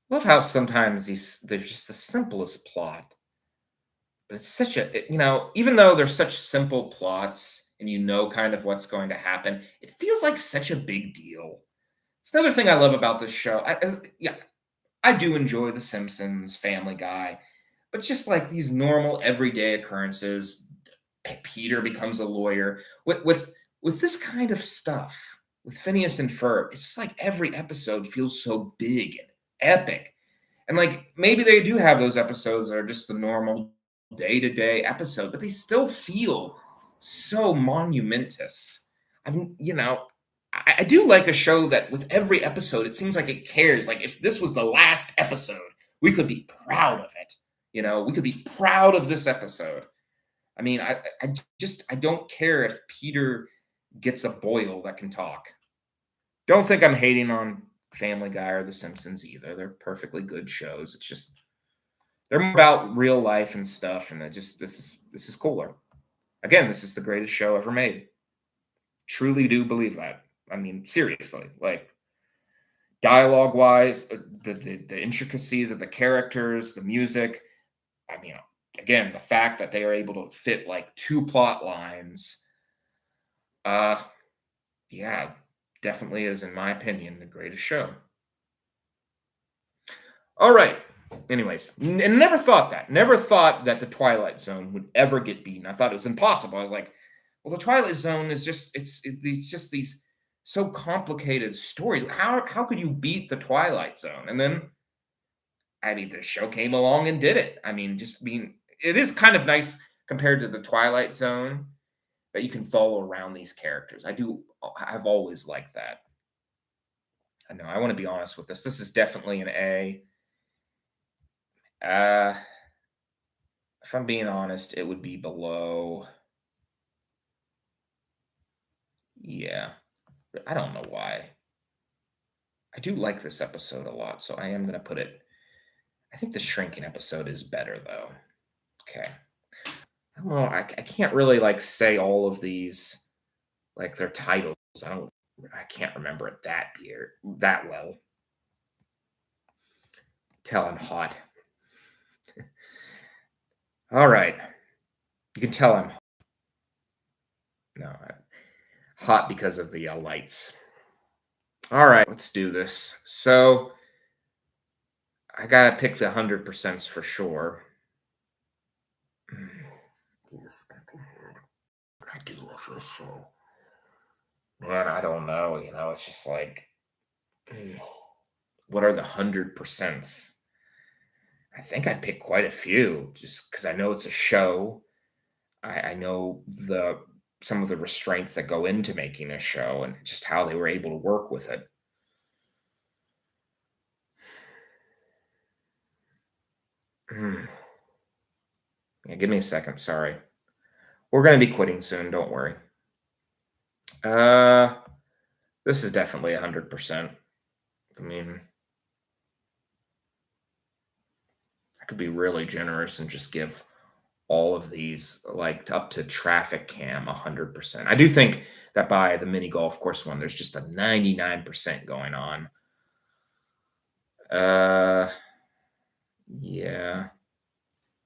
Love how sometimes they're just the simplest plot. But it's such even though they're such simple plots and you know kind of what's going to happen, it feels like such a big deal. It's another thing I love about this show. I do enjoy The Simpsons, Family Guy, but just like these normal everyday occurrences, Peter becomes a lawyer. With this kind of stuff, with Phineas and Ferb, it's just like every episode feels so big and epic. And like maybe they do have those episodes that are just the normal day-to-day episode, but they still feel so monumentous. I do like a show that with every episode, it seems like it cares. Like if this was the last episode, we could be proud of it. We could be proud of this episode. I mean, I don't care if Peter gets a boil that can talk. Don't think I'm hating on Family Guy or The Simpsons either. They're perfectly good shows. It's just they're more about real life and stuff, and this is cooler. Again, this is the greatest show ever made. Truly do believe that. I mean, seriously, like dialogue wise, the intricacies of the characters, the music. I mean, again, the fact that they are able to fit like 2 plot lines. Yeah, definitely is, in my opinion, the greatest show. All right. Anyways, and never thought that the Twilight Zone would ever get beaten. I thought it was impossible. I was like, well, the Twilight Zone is just it's these so complicated stories. How could you beat the Twilight Zone? And then I mean, the show came along and did it. I mean, it is kind of nice compared to the Twilight Zone that you can follow around these characters. I've always liked that. I know. I want to be honest with this. This is definitely an A. Uh, if I'm being honest, it would be below. Yeah, but I don't know why. I do like this episode a lot, so I am going to put it. I think the shrinking episode is better though. Okay. I don't know. I can't really like say all of these like their titles. I can't remember it that well. Tell I'm hot. All right. You can tell I'm hot because of the lights. All right, let's do this. So I gotta pick the 100% for sure. Yes, I do love this show. Man, I don't know. It's just like, what are the 100%? I think I'd pick quite a few just because I know it's a show. I know some of the restraints that go into making a show and just how they were able to work with it. Yeah, give me a second. Sorry. We're going to be quitting soon. Don't worry. Uh, this is definitely 100%. I mean, I could be really generous and just give all of these like up to traffic cam 100%. I do think that by the mini golf course one, there's just a 99% going on. Yeah.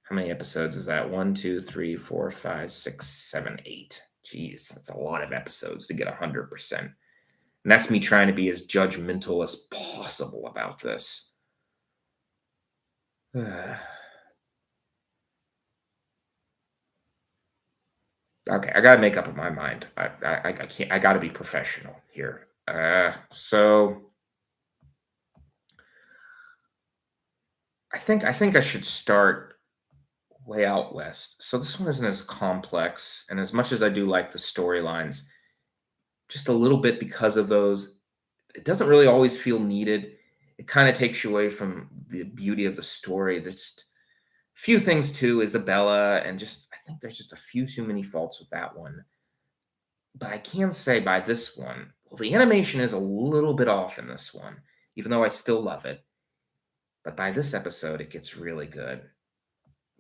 How many episodes is that? 1, 2, 3, 4, 5, 6, 7, 8. Jeez, that's a lot of episodes to get 100%. And that's me trying to be as judgmental as possible about this. Okay, I gotta make up my mind. I can't. I gotta be professional here. So I think I should start way out west. So this one isn't as complex, and as much as I do like the storylines, just a little bit because of those, it doesn't really always feel needed. It kind of takes you away from the beauty of the story. There's just a few things too, Isabella, and just I think there's just a few too many faults with that one. But I can say by this one, well, the animation is a little bit off in this one, even though I still love it. But by this episode, it gets really good.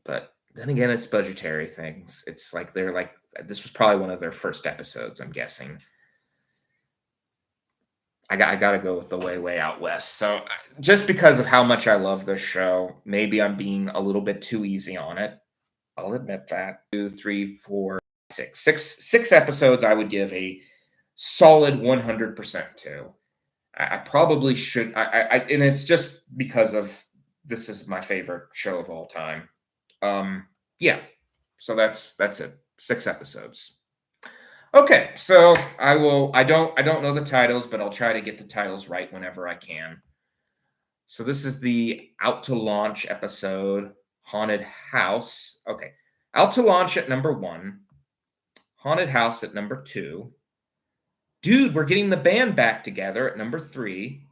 But then again, it's budgetary things. It's like this was probably one of their first episodes, I'm guessing. I got to go with the way out west. So just because of how much I love this show, maybe I'm being a little bit too easy on it. I'll admit that. 2, 3, 4, 6. Six episodes I would give a solid 100% to. I probably should. And it's just because of this is my favorite show of all time. Yeah. So that's it. 6 episodes. Okay, so I don't know the titles, but I'll try to get the titles right whenever I can. So this is the Out to Launch episode, Haunted House. Okay. Out to Launch at number 1, Haunted House at number 2. Dude, we're getting the band back together at number 3.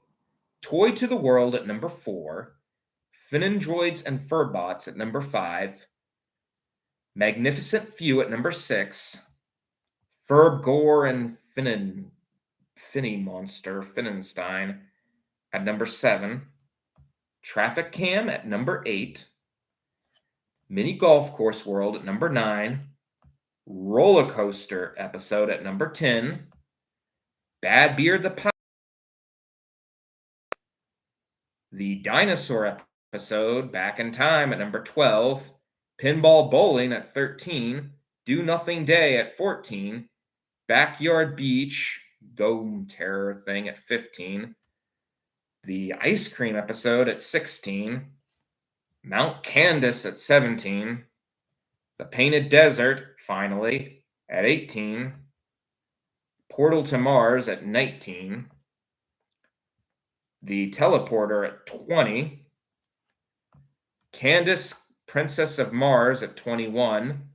Toy to the World at number 4. Finandroids and Furbots at number 5. Magnificent Few at number 6. Ferb Gore and Finny Monster Finnenstein at number 7. Traffic Cam at number 8. Mini Golf Course World at number 9. Roller Coaster episode at number 10. Bad Beard the Dinosaur episode Back in Time at number 12. Pinball Bowling at 13. Do Nothing Day at 14. Backyard Beach Go Terror thing at 15. The Ice Cream episode at 16. Mount Candace at 17. The Painted Desert, finally, at 18. Portal to Mars at 19. The Teleporter at 20. Candace, Princess of Mars at 21.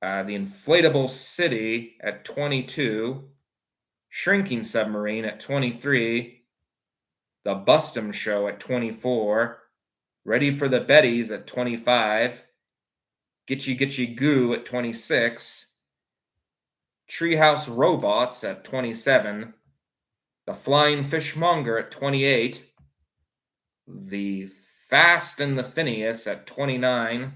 The Inflatable City at 22. Shrinking Submarine at 23. The Bustum Show at 24. Ready for the Bettys at 25. Gitchy Gitchy Goo at 26. Treehouse Robots at 27. The Flying Fishmonger at 28. The Fast and the Phineas at 29.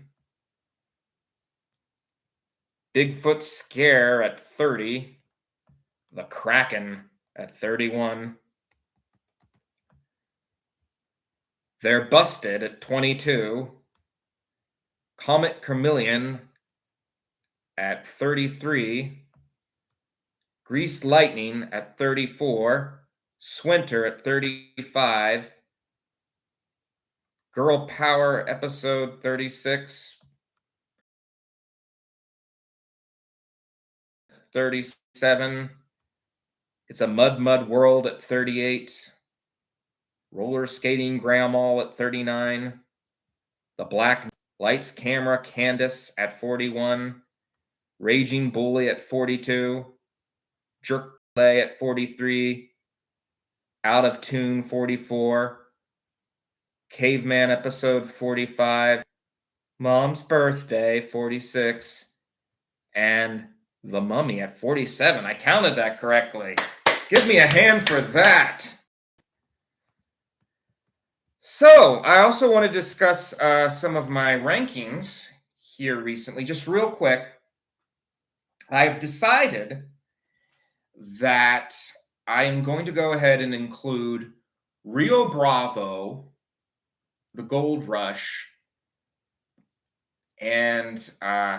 Bigfoot Scare at 30. The Kraken at 31. They're Busted at 22. Comet Chameleon at 33. Greased Lightning at 34. Swinter at 35. Girl Power episode 36. 37. It's a Mud World at 38. Roller Skating Grandma at 39. The Black Lights Camera Candace at 41. Raging Bully at 42. Jerk Play at 43. Out of Tune 44. Caveman episode 45. Mom's Birthday 46. And The Mummy at 47. I counted that correctly. Give me a hand for that. So, I also want to discuss some of my rankings here recently. Just real quick, I've decided that I'm going to go ahead and include Rio Bravo, The Gold Rush, and I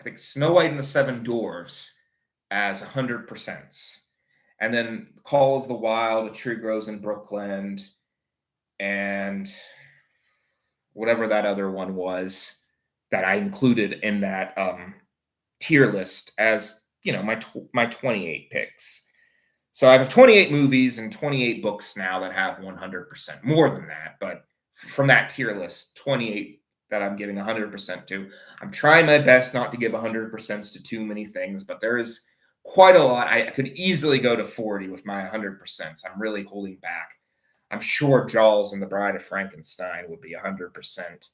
think Snow White and the Seven Dwarfs as 100%. And then Call of the Wild, A Tree Grows in Brooklyn, and whatever that other one was that I included in that tier list as, my 28 picks. So I have 28 movies and 28 books now that have 100%. More than that, but from that tier list, 28 that I'm giving 100% to. I'm trying my best not to give 100% to too many things, but there is quite a lot. I could easily go to 40 with my 100%. I'm really holding back. I'm sure Jaws and The Bride of Frankenstein would be 100%.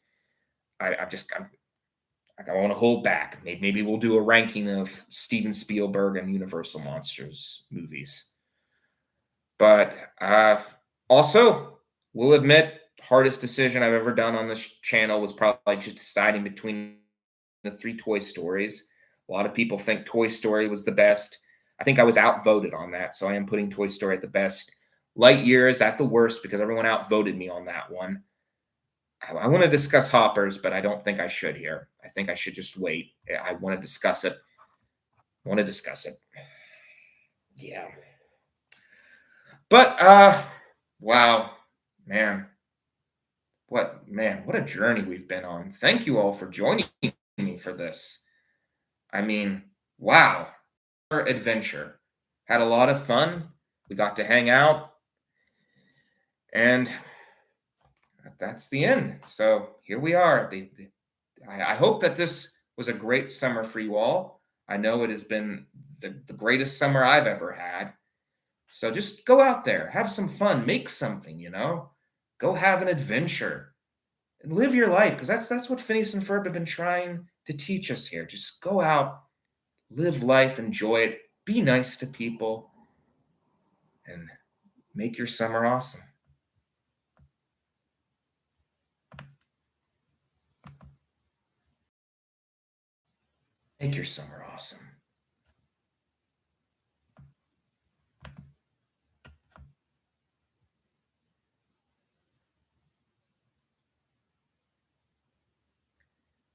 I want to hold back. Maybe we'll do a ranking of Steven Spielberg and Universal Monsters movies. But also, we'll admit, hardest decision I've ever done on this channel was probably just deciding between the 3 Toy Stories. A lot of people think Toy Story was the best. I think I was outvoted on that, so I am putting Toy Story at the best. Lightyear is at the worst because everyone outvoted me on that one. I want to discuss Hoppers, but I don't think I should here. I think I should just wait. I want to discuss it. Yeah. But, wow, man. What a journey we've been on. Thank you all for joining me for this. I mean, wow. Our adventure. Had a lot of fun. We got to hang out. And that's the end. So here we are. I hope that this was a great summer for you all. I know it has been the greatest summer I've ever had. So just go out there, have some fun, make something, Go have an adventure and live your life, because that's what Phineas and Ferb have been trying to teach us here. Just go out, live life, enjoy it, be nice to people, and make your summer awesome. Make your summer awesome.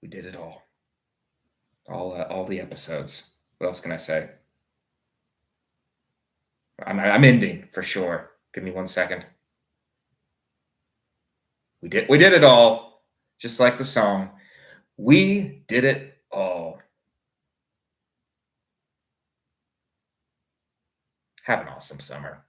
We did it all. All the episodes. What else can I say? I'm ending for sure. Give me 1 second. We did it all, just like the song. We did it all. Have an awesome summer.